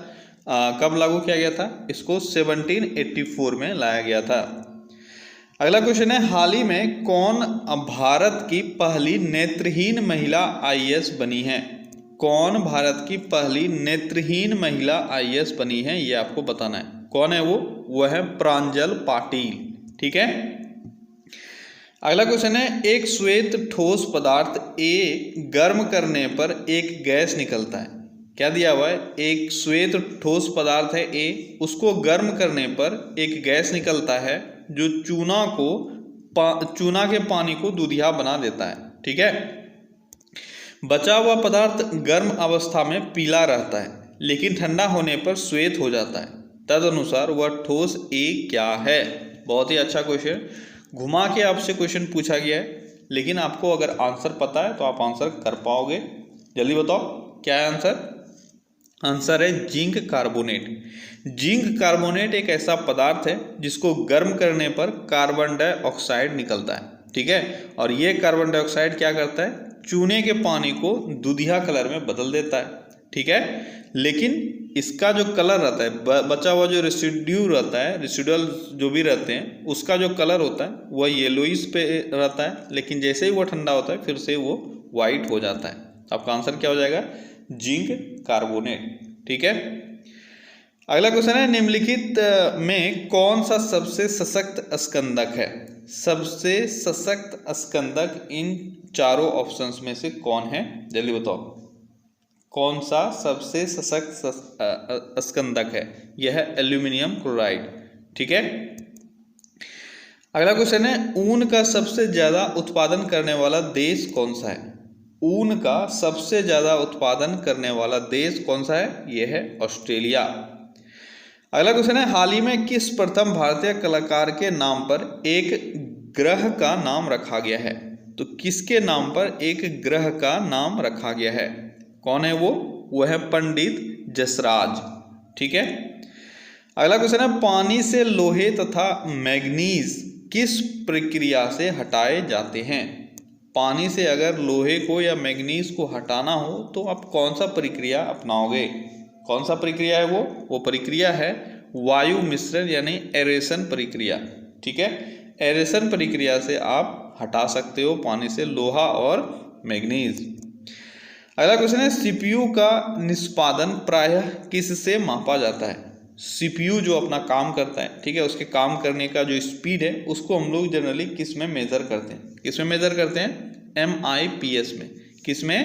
B: कब लागू किया गया था? इसको 1784 में लाया गया था। अगला क्वेश्चन है, हाल ही में कौन भारत की पहली नेत्रहीन महिला आईएएस बनी है? कौन भारत की पहली नेत्रहीन महिला आईएएस बनी है, ये आपको बताना है। कौन है वो? वो है प्रांजल पाटिल, ठीक है। अगला क्वेश्चन है, एक श्वेत ठोस पदार्थ A गर्म करने पर एक गैस निकलता है। क्या दिया हुआ है? एक श्वेत ठोस पदार्थ है A, उसको गर्म करने पर एक गैस निकलता है जो चूना के पानी को दूधिया बना देता है, ठीक है। बचा हुआ पदार्थ गर्म अवस्था में पीला रहता है, लेकिन ठंडा होने पर श्वेत हो जाता है। तदनुसार वह ठोस A क्या है? बहुत ही अच्छा क्वेश्चन, घुमा के आपसे क्वेश्चन पूछा गया है, लेकिन आपको अगर आंसर पता है तो आप आंसर कर पाओगे। जल्दी बताओ क्या है आंसर? आंसर है जिंक कार्बोनेट। जिंक कार्बोनेट एक ऐसा पदार्थ है जिसको गर्म करने पर कार्बन डाइऑक्साइड निकलता है, ठीक है। और ये कार्बन डाइऑक्साइड क्या करता है? चूने के पानी को दूधिया कलर में बदल देता है, ठीक है। लेकिन इसका जो कलर रहता है, बचा हुआ जो रेसिड्यू रहता है, रेसिडुअल जो भी रहते हैं, उसका जो कलर होता है वह येलोइश पे रहता है, लेकिन जैसे ही वो ठंडा होता है फिर से वो वाइट हो जाता है। आपका आंसर क्या हो जाएगा? जिंक कार्बोनेट, ठीक है। अगला क्वेश्चन है, निम्नलिखित में कौन सा सबसे सशक्त स्कंदक है? सबसे सशक्त स्कंदक इन चारों ऑप्शंस में से कौन है? जल्दी बताओ, कौन सा सबसे सशक्त स्कंदक है? यह है एल्यूमिनियम क्लोराइड, ठीक है। अगला क्वेश्चन है, ऊन का सबसे ज्यादा उत्पादन करने वाला देश कौन सा है? ऊन का सबसे ज्यादा उत्पादन करने वाला देश कौन सा है? यह है ऑस्ट्रेलिया। अगला क्वेश्चन है, हाल ही में किस प्रथम भारतीय कलाकार के नाम पर एक ग्रह का नाम रखा गया है? तो किसके नाम पर एक ग्रह का नाम रखा गया है? कौन है वो? वह है पंडित जसराज, ठीक है। अगला क्वेश्चन है, पानी से लोहे तथा मैग्नीज किस प्रक्रिया से हटाए जाते हैं? पानी से अगर लोहे को या मैग्नीज को हटाना हो तो आप कौन सा प्रक्रिया अपनाओगे? कौन सा प्रक्रिया है वो प्रक्रिया है वायु मिश्रण यानी एरेशन प्रक्रिया। ठीक है, एरेशन प्रक्रिया से आप हटा सकते हो पानी से लोहा और मैग्नीज। अगला क्वेश्चन है, सीपीयू का निष्पादन प्रायः किससे मापा जाता है? सीपीयू जो अपना काम करता है, ठीक है, उसके काम करने का जो स्पीड है उसको हम लोग जनरली किस में मेजर करते हैं? किस में मेजर करते हैं? MIPS में। किस में?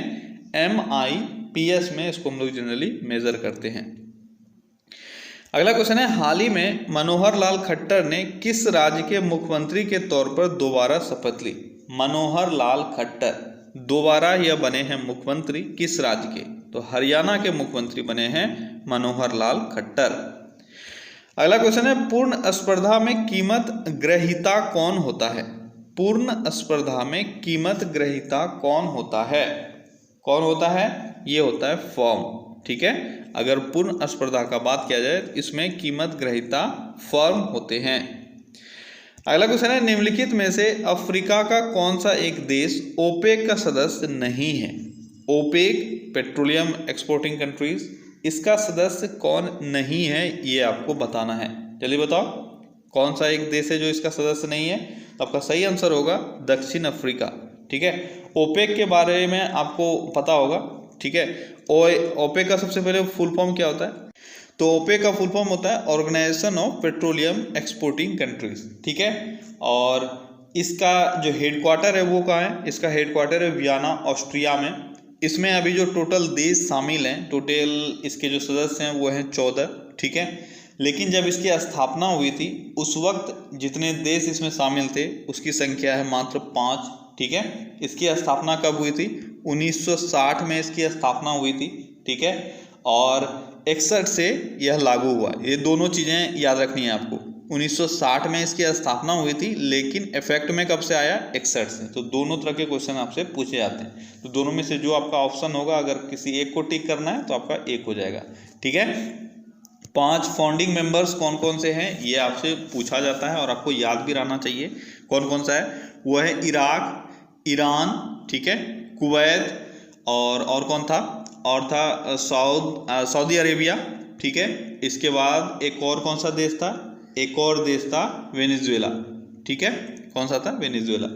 B: MIPS में इसको हम लोग जनरली मेजर करते हैं। अगला क्वेश्चन है, हाल ही में मनोहर लाल खट्टर ने किस राज्य के मुख्यमंत्री के तौर पर दोबारा शपथ ली? मनोहर लाल खट्टर दोबारा यह बने हैं मुख्यमंत्री किस राज्य के? तो हरियाणा के मुख्यमंत्री बने हैं मनोहर लाल खट्टर। अगला क्वेश्चन है, पूर्ण स्पर्धा में कीमत ग्रहीता कौन होता है? पूर्ण स्पर्धा में कीमत ग्रहीता कौन होता है? कौन होता है? ये होता है फर्म। ठीक है, अगर पूर्ण स्पर्धा का बात किया जाए तो इसमें कीमत ग्रहीता फर्म होते हैं। अगला क्वेश्चन है, निम्नलिखित में से अफ्रीका का कौन सा एक देश ओपेक का सदस्य नहीं है? ओपेक पेट्रोलियम एक्सपोर्टिंग कंट्रीज, इसका सदस्य कौन नहीं है ये आपको बताना है। जल्दी बताओ कौन सा एक देश है जो इसका सदस्य नहीं है? तो आपका सही आंसर होगा दक्षिण अफ्रीका। ठीक है, ओपेक के बारे में आपको पता होगा। ठीक है, ओपेक का सबसे पहले फुल फॉर्म क्या होता है? तो ओपेक का फुल फॉर्म होता है organisation of petroleum exporting countries. ठीक है, और इसका जो हेडक्वार्टर है वो कहाँ है? इसका हेडक्वार्टर है वियना ऑस्ट्रिया में। इसमें अभी जो टोटल देश शामिल हैं, टोटल इसके जो सदस्य हैं वो हैं 14। ठीक है, लेकिन जब इसकी स्थापना हुई थी उस वक्त जितने देश इसमें शामिल थे उसकी संख्या है मात्र 5। ठीक है, इसकी स्थापना कब हुई थी? 1960 में इसकी स्थापना हुई थी। ठीक है, और 61 से यह लागू हुआ। ये दोनों चीज़ें याद रखनी है आपको। 1960 में इसकी स्थापना हुई थी लेकिन इफेक्ट में कब से आया? 61 से। तो दोनों तरह के क्वेश्चन आपसे पूछे जाते हैं, तो दोनों में से जो आपका ऑप्शन होगा, अगर किसी एक को टिक करना है तो आपका एक हो जाएगा। ठीक है, 5 फाउंडिंग मेंबर्स कौन कौन से हैं ये आपसे पूछा जाता है और आपको याद भी रहना चाहिए कौन कौन सा है। वो है इराक, ईरान, ठीक है, कुवैत और कौन था? और था सऊदी अरेबिया। ठीक है, इसके बाद एक और कौन सा देश था? एक और देश था वेनेजुएला। ठीक है, कौन सा था? वेनेजुएला।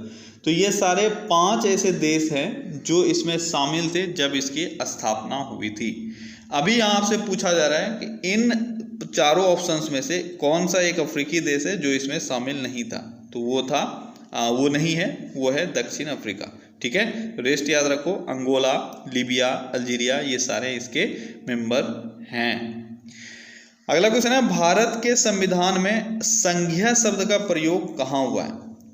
B: तो ये सारे 5 ऐसे देश हैं जो इसमें शामिल थे जब इसकी स्थापना हुई थी। अभी यहाँ आपसे पूछा जा रहा है कि इन चारों ऑप्शंस में से कौन सा एक अफ्रीकी देश है जो इसमें शामिल नहीं था? तो वो नहीं है, वो है दक्षिण अफ्रीका। ठीक है, रेस्ट याद रखो, अंगोला, लीबिया, अल्जीरिया, ये सारे इसके मेंबर हैं। अगला क्वेश्चन है, भारत के संविधान में संघीय शब्द का प्रयोग कहाँ हुआ है?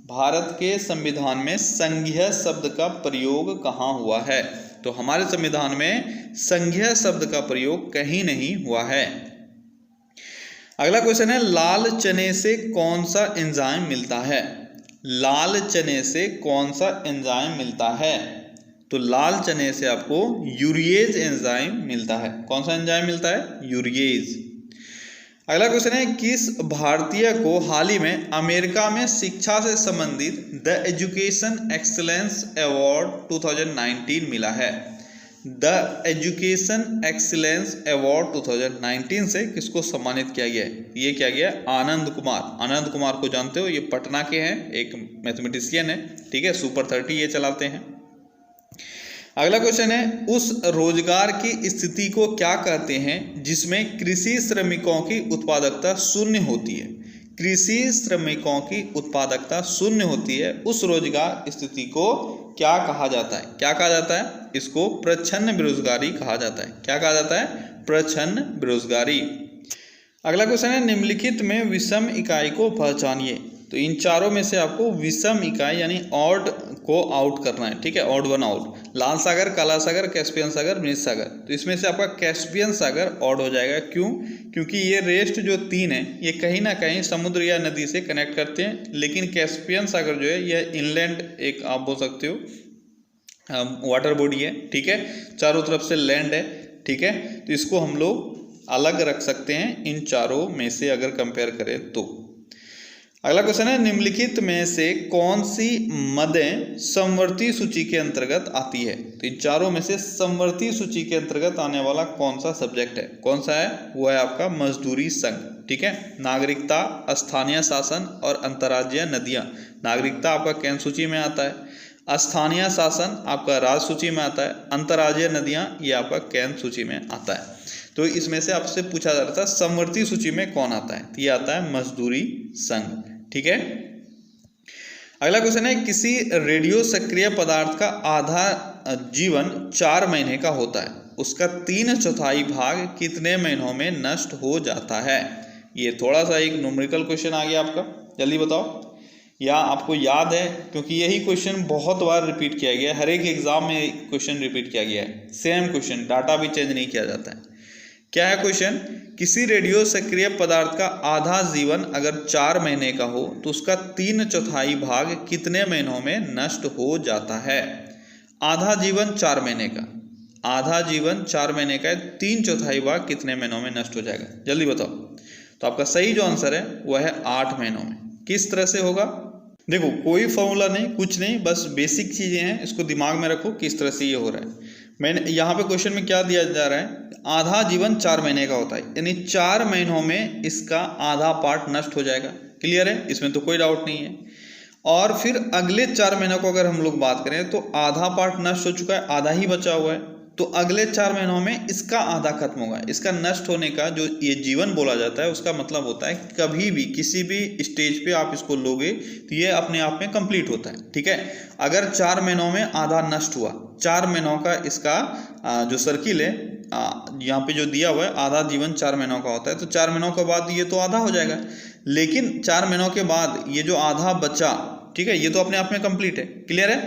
B: भारत के संविधान में संघीय शब्द का प्रयोग कहाँ हुआ है? तो हमारे संविधान में संघीय शब्द का प्रयोग कहीं नहीं हुआ है। अगला क्वेश्चन है, लाल चने से कौन सा एंजाइम मिलता है? लाल चने से कौन सा एंजाइम मिलता है? तो लाल चने से आपको यूरिएज एंजाइम मिलता है। कौन सा एंजाइम मिलता है? यूरिएज। अगला क्वेश्चन है, किस भारतीय को हाल ही में अमेरिका में शिक्षा से संबंधित द एजुकेशन एक्सीलेंस अवार्ड 2019 मिला है? द एजुकेशन एक्सीलेंस अवार्ड 2019 से किसको सम्मानित किया गया है? ये किया गया आनंद कुमार। आनंद कुमार को जानते हो, ये पटना के हैं, एक मैथमेटिशियन है। ठीक है, सुपर 30 ये चलाते हैं। अगला क्वेश्चन है, उस रोजगार की स्थिति को क्या कहते हैं जिसमें कृषि श्रमिकों की उत्पादकता शून्य होती है? कृषि श्रमिकों की उत्पादकता शून्य होती है, उस रोजगार स्थिति को क्या कहा जाता है? क्या कहा जाता है? इसको प्रच्छन्न बेरोजगारी कहा जाता है। क्या कहा जाता है? प्रच्छन्न बेरोजगारी। अगला क्वेश्चन है, निम्नलिखित में विषम इकाई को पहचानिए। तो इन चारों में से आपको विषम इकाई यानी ऑड को आउट करना है। ठीक है, ऑड वन आउट। लाल सागर, काला सागर, कैस्पियन सागर, मृत सागर। तो इसमें से आपका कैस्पियन सागर ऑड हो जाएगा। क्यों? क्योंकि ये रेस्ट जो 3 है ये कहीं ना कहीं समुद्र या नदी से कनेक्ट करते हैं, लेकिन कैस्पियन सागर जो है यह इनलैंड एक आप बोल सकते हो वाटर बॉडी है। ठीक है, चारों तरफ से लैंड है। ठीक है, तो इसको हम लोग अलग रख सकते हैं इन चारों में से अगर कंपेयर करें तो। अगला क्वेश्चन है, निम्नलिखित में से कौन सी मदें समवर्ती सूची के अंतर्गत आती है? तो इन चारों में से समवर्ती सूची के अंतर्गत आने वाला कौन सा सब्जेक्ट है, कौन सा है? वो है आपका मजदूरी संघ। ठीक है, नागरिकता, स्थानीय शासन और अंतर्राज्यीय नदियां। नागरिकता आपका केंद्र सूची में आता है, स्थानीय शासन आपका राज्य सूची में आता है, अंतर्राज्यीय नदियां ये आपका केंद्र सूची में आता है। तो इसमें से आपसे पूछा जा रहा था समवर्ती सूची में कौन आता है, तो ये आता है मजदूरी संघ। ठीक है, अगला क्वेश्चन है, किसी रेडियो सक्रिय पदार्थ का आधा जीवन 4 महीने का होता है, उसका 3/4 भाग कितने महीनों में नष्ट हो जाता है? ये थोड़ा सा एक न्यूमेरिकल क्वेश्चन आ गया आपका, जल्दी बताओ। या आपको याद है, क्योंकि यही क्वेश्चन बहुत बार रिपीट किया गया है, हर एक एग्जाम में क्वेश्चन रिपीट किया गया है, सेम क्वेश्चन, डाटा भी चेंज नहीं किया जाता है। क्या है क्वेश्चन? किसी रेडियो सक्रिय पदार्थ का आधा जीवन अगर 4 महीने का हो तो उसका 3/4 भाग कितने महीनों में नष्ट हो जाता है? आधा जीवन 4 महीने का, आधा जीवन 4 महीने का, 3/4 भाग कितने महीनों में नष्ट हो जाएगा? जल्दी बताओ। तो आपका सही जो आंसर है वह है 8 महीनों में। किस तरह से होगा? देखो, कोई फॉर्मूला नहीं, कुछ नहीं, बस बेसिक चीजें हैं, इसको दिमाग में रखो किस तरह से ये हो रहा है। मैंने यहाँ पे क्वेश्चन में क्या दिया जा रहा है, आधा जीवन 4 महीने का होता है, यानी 4 महीनों में इसका आधा पार्ट नष्ट हो जाएगा। क्लियर है, इसमें तो कोई डाउट नहीं है। और फिर अगले 4 महीनों को अगर हम लोग बात करें तो आधा पार्ट नष्ट हो चुका है, आधा ही बचा हुआ है, तो अगले 4 महीनों में इसका आधा खत्म होगा। इसका नष्ट होने का जो ये जीवन बोला जाता है उसका मतलब होता है कभी भी किसी भी स्टेज पे आप इसको लोगे तो ये अपने आप में कंप्लीट होता है। ठीक है, अगर 4 महीनों में आधा नष्ट हुआ, 4 महीनों का इसका जो सर्किल है यहाँ पे जो दिया हुआ है, आधा जीवन 4 महीनों का होता है, तो 4 महीनों के बाद ये तो आधा हो जाएगा। लेकिन 4 महीनों के बाद ये जो आधा बचा, ठीक है, ये तो अपने आप में कंप्लीट है। क्लियर है,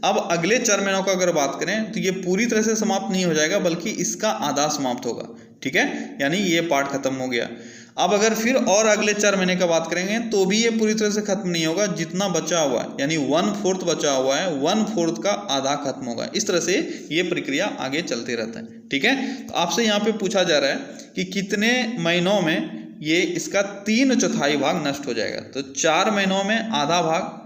B: अब अगले 4 महीनों का अगर बात करें तो ये पूरी तरह से समाप्त नहीं हो जाएगा, बल्कि इसका आधा समाप्त होगा। ठीक है, यानी ये पार्ट खत्म हो गया। अब अगर फिर और अगले 4 महीने का बात करेंगे तो भी ये पूरी तरह से खत्म नहीं होगा, जितना बचा हुआ है यानी 1/4 बचा हुआ है, 1/4 का आधा खत्म होगा। इस तरह से ये प्रक्रिया आगे चलते रहता है। ठीक है, तो आपसे यहाँ पे पूछा जा रहा है कि कितने महीनों में ये इसका 3/4 भाग नष्ट हो जाएगा। तो 4 महीनों में आधा भाग,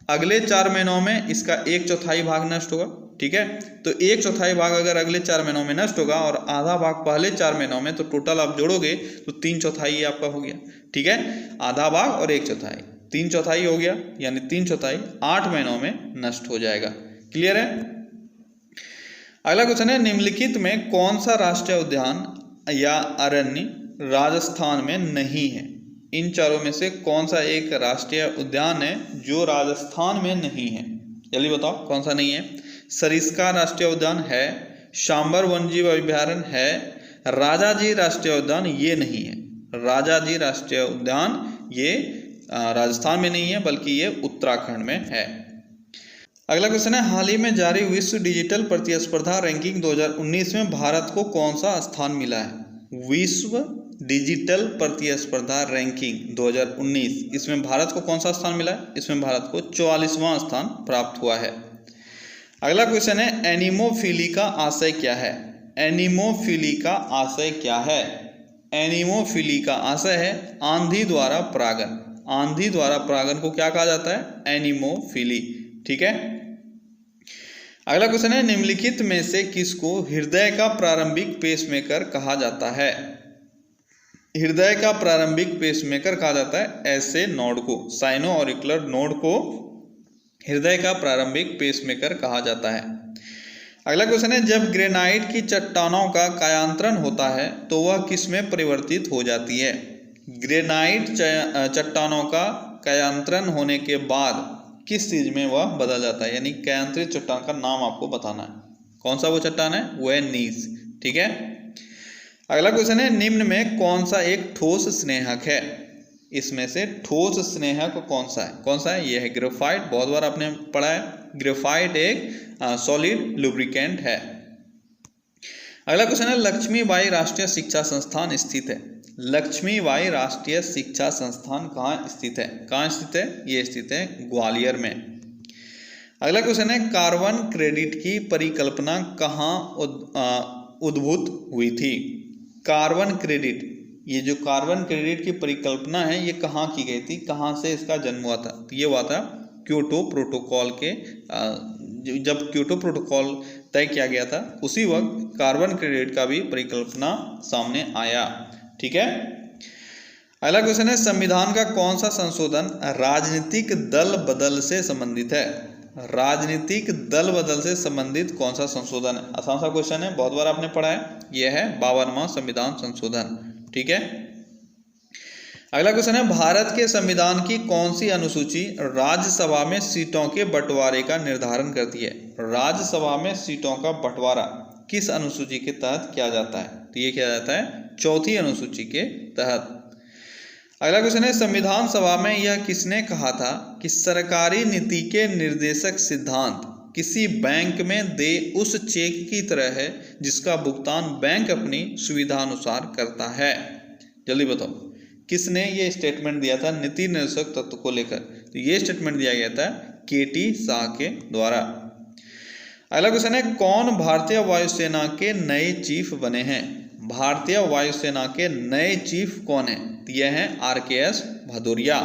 B: अगले 4 महीनों में इसका 1/4 भाग नष्ट होगा। ठीक है, तो 1/4 भाग अगर अगले 4 महीनों में नष्ट होगा और आधा भाग पहले 4 महीनों में, तो टोटल आप जोड़ोगे तो 3/4 आपका हो गया। ठीक है, आधा भाग और 1/4, 3/4 हो गया, यानी 3/4 8 महीनों में नष्ट हो जाएगा। क्लियर है, अगला क्वेश्चन है, निम्नलिखित में कौन सा राष्ट्रीय उद्यान या अरण्य राजस्थान में नहीं है? इन चारों में से कौन सा एक राष्ट्रीय उद्यान है जो राजस्थान में नहीं है? जल्दी बताओ कौन सा नहीं है? सरिस्का राष्ट्रीय उद्यान है, शांबर वन्यजीव अभयारण्य है, राजाजी राष्ट्रीय उद्यान ये नहीं है। राजाजी राष्ट्रीय उद्यान ये राजस्थान में नहीं है, बल्कि ये उत्तराखंड में है। अगला क्वेश्चन है, हाल ही में जारी विश्व डिजिटल प्रतिस्पर्धा रैंकिंग 2019 में भारत को कौन सा स्थान मिला है? विश्व डिजिटल प्रतिस्पर्धा रैंकिंग 2019, इसमें भारत को कौन सा स्थान मिला है? इसमें भारत को 44वां स्थान प्राप्त हुआ है। अगला क्वेश्चन है, एनीमोफिली का आशय क्या है? एनीमोफिली का आशय क्या है? एनीमोफिली का आशय है आंधी द्वारा परागन। आंधी द्वारा परागन को क्या कहा जाता है? एनीमोफिली। ठीक है, अगला क्वेश्चन है, निम्नलिखित में से किसको हृदय का प्रारंभिक पेसमेकर कहा जाता है? हृदय का प्रारंभिक पेसमेकर कहा जाता है ऐसे नोड को, साइनो ऑरिकुलर नोड को हृदय का प्रारंभिक पेसमेकर कहा जाता है। अगला क्वेश्चन है, जब ग्रेनाइट की चट्टानों का कायांतरण होता है तो वह किस में परिवर्तित हो जाती है? ग्रेनाइट चट्टानों का कायांतरण होने के बाद किस चीज में वह बदल जाता है? यानी कायांतरित चट्टान का नाम आपको बताना है, कौन सा वो चट्टान है? वो है नीस। ठीक है, अगला क्वेश्चन है, निम्न में कौन सा एक ठोस स्नेहक है? इसमें से ठोस स्नेहक कौन सा है? कौन सा है? यह है ग्रेफाइट, बहुत बार आपने पढ़ा है। ग्रेफाइट एक सॉलिड लुब्रिकेंट है। अगला क्वेश्चन है, लक्ष्मीबाई राष्ट्रीय शिक्षा संस्थान स्थित है। लक्ष्मीबाई राष्ट्रीय शिक्षा संस्थान कहाँ स्थित है? कहाँ स्थित है? ये स्थित है ग्वालियर में। अगला क्वेश्चन है, कार्बन क्रेडिट की परिकल्पना कहाँ उद्भूत हुई थी? कार्बन क्रेडिट, ये जो कार्बन क्रेडिट की परिकल्पना है ये कहाँ की गई थी, कहाँ से इसका जन्म हुआ था? तो ये हुआ था क्योटो प्रोटोकॉल के जब क्योटो प्रोटोकॉल तय किया गया था उसी वक्त कार्बन क्रेडिट का भी परिकल्पना सामने आया। ठीक है, अगला क्वेश्चन है, संविधान का कौन सा संशोधन राजनीतिक दल बदल से संबंधित है? राजनीतिक दल बदल से संबंधित कौन सा संशोधन है? आसान सा क्वेश्चन है, बहुत बार आपने पढ़ा है, यह है 52वां संविधान संशोधन। ठीक है, अगला क्वेश्चन है, भारत के संविधान की कौन सी अनुसूची राज्यसभा में सीटों के बंटवारे का निर्धारण करती है? राज्यसभा में सीटों का बंटवारा किस अनुसूची के तहत किया जाता है? तो ये किया जाता है 4थी अनुसूची के तहत। अगला क्वेश्चन है, संविधान सभा में यह किसने कहा था कि सरकारी नीति के निर्देशक सिद्धांत किसी बैंक में दे उस चेक की तरह है जिसका भुगतान बैंक अपनी सुविधानुसार करता है? जल्दी बताओ, किसने ये स्टेटमेंट दिया था नीति निर्देशक तत्व को लेकर? तो ये स्टेटमेंट दिया गया था केटी शाह के द्वारा। अगला क्वेश्चन है, कौन भारतीय वायुसेना के नए चीफ बने हैं? भारतीय वायुसेना के नए चीफ कौन है? यह है RKS भदौरिया।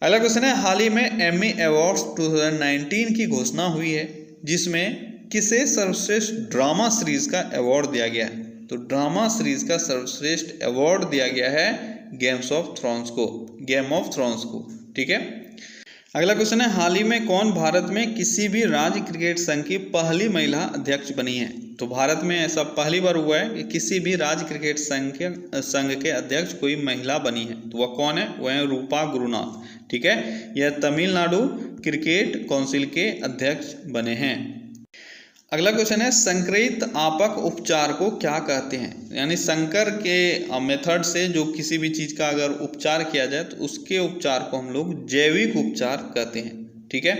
B: अगला क्वेश्चन है, हाल ही में एमी अवार्ड्स 2019 की घोषणा हुई है जिसमें किसे सर्वश्रेष्ठ ड्रामा सीरीज का अवार्ड दिया गया है? तो ड्रामा सीरीज का सर्वश्रेष्ठ अवार्ड दिया गया है गेम ऑफ थ्रोन्स को। ठीक है, अगला क्वेश्चन है, हाल ही में कौन भारत में किसी भी राज्य क्रिकेट संघ की पहली महिला अध्यक्ष बनी है? तो भारत में ऐसा पहली बार हुआ है कि किसी भी राज्य क्रिकेट संघ के अध्यक्ष कोई महिला बनी है। तो वह कौन है? वह है रूपा गुरुनाथ। ठीक है, यह तमिलनाडु क्रिकेट काउंसिल के अध्यक्ष बने हैं। अगला क्वेश्चन है, संकरित आपक उपचार को क्या कहते हैं? यानी संकर के मेथड से जो किसी भी चीज का अगर उपचार किया जाए तो उसके उपचार को हम लोग जैविक उपचार कहते हैं। ठीक है,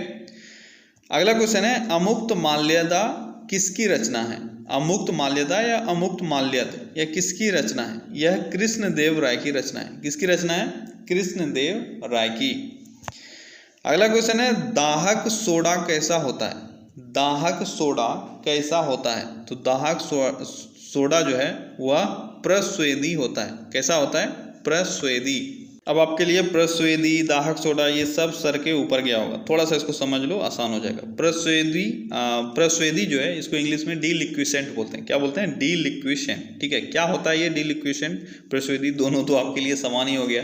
B: अगला क्वेश्चन है, अमुक्त माल्यदा किसकी रचना है? अमुक्त माल्यदा या अमुक्त माल्यद यह किसकी रचना है? यह कृष्णदेव राय की रचना है। किसकी रचना है? कृष्णदेव राय की। अगला क्वेश्चन है, दाहक सोडा कैसा होता है? दाहक सोडा कैसा होता है? तो दाहक सोडा जो है वह प्रस्वेदी होता है। कैसा होता है? प्रस्वेदी। अब आपके लिए प्रस्वेदी, दाहक सोडा ये सब सर के ऊपर गया होगा, थोड़ा सा इसको समझ लो, आसान हो जाएगा। प्रस्वेदी जो है इसको इंग्लिश में डीलिक्विसेंट बोलते हैं। क्या बोलते हैं? डीलिक्विसेंट। ठीक है, क्या होता है ये डीलिक्विसेंट, प्रस्वेदी, दोनों तो आपके लिए समान ही हो गया।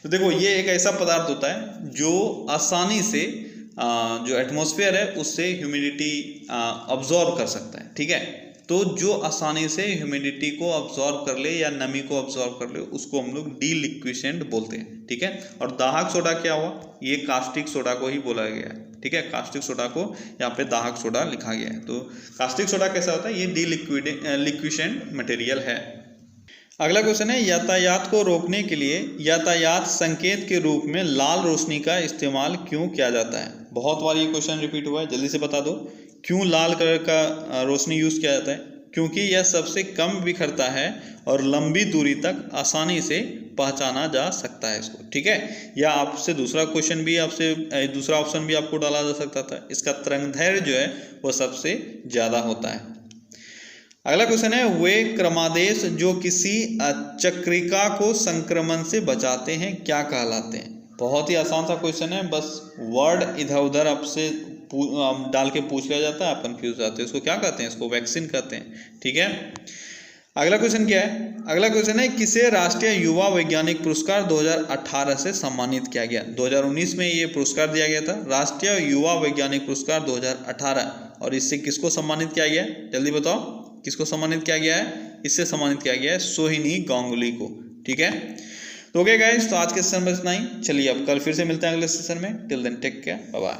B: तो देखो, ये एक ऐसा पदार्थ होता है जो आसानी से जो एटमॉस्फेयर है उससे ह्यूमिडिटी अब्जॉर्ब कर सकता है। ठीक है, तो जो आसानी से ह्यूमिडिटी को अब्जॉर्ब कर ले या नमी को अब्जॉर्ब कर ले उसको हम लोग डीलिक्विसेंट बोलते हैं। ठीक है, और दाहक सोडा क्या हुआ? ये कास्टिक सोडा को ही बोला गया है। ठीक है, कास्टिक सोडा को यहाँ पे दाहक सोडा लिखा गया है। तो कास्टिक सोडा कैसा होता है? ये डीलिक्विसेंट मटेरियल है। अगला क्वेश्चन है, यातायात को रोकने के लिए यातायात संकेत के रूप में लाल रोशनी का इस्तेमाल क्यों किया जाता है? बहुत बार ये क्वेश्चन रिपीट हुआ है, जल्दी से बता दो, क्यों लाल कलर का रोशनी यूज किया जाता है? क्योंकि यह सबसे कम बिखरता है और लंबी दूरी तक आसानी से पहचाना जा सकता है इसको। ठीक है, या आपसे दूसरा क्वेश्चन भी दूसरा ऑप्शन भी आपको डाला जा सकता था, इसका तरंगदैर्घ्य जो है वो सबसे ज्यादा होता है। अगला क्वेश्चन है, वे क्रमादेश जो किसी चक्रिका को संक्रमण से बचाते हैं क्या कहलाते हैं? बहुत ही आसान सा क्वेश्चन है, बस वर्ड इधर उधर आपसे डाल के पूछ लिया जाता है, आप कंफ्यूज जाते हैं। इसको क्या कहते हैं? इसको वैक्सीन कहते हैं। ठीक है, अगला क्वेश्चन क्या है? अगला क्वेश्चन है, किसे राष्ट्रीय युवा वैज्ञानिक पुरस्कार 2018 से सम्मानित किया गया? 2019 में ये पुरस्कार दिया गया था, राष्ट्रीय युवा वैज्ञानिक पुरस्कार 2018, और इससे किसको सम्मानित किया गया? जल्दी बताओ, किसको सम्मानित किया गया है? इससे सम्मानित किया गया है सोहिनी गांगुली को। ठीक है, तो ओके गाइस, तो आज के सेशन में इतना ही। चलिए अब कल फिर से मिलते हैं अगले सेशन में। Till then take care, bye bye.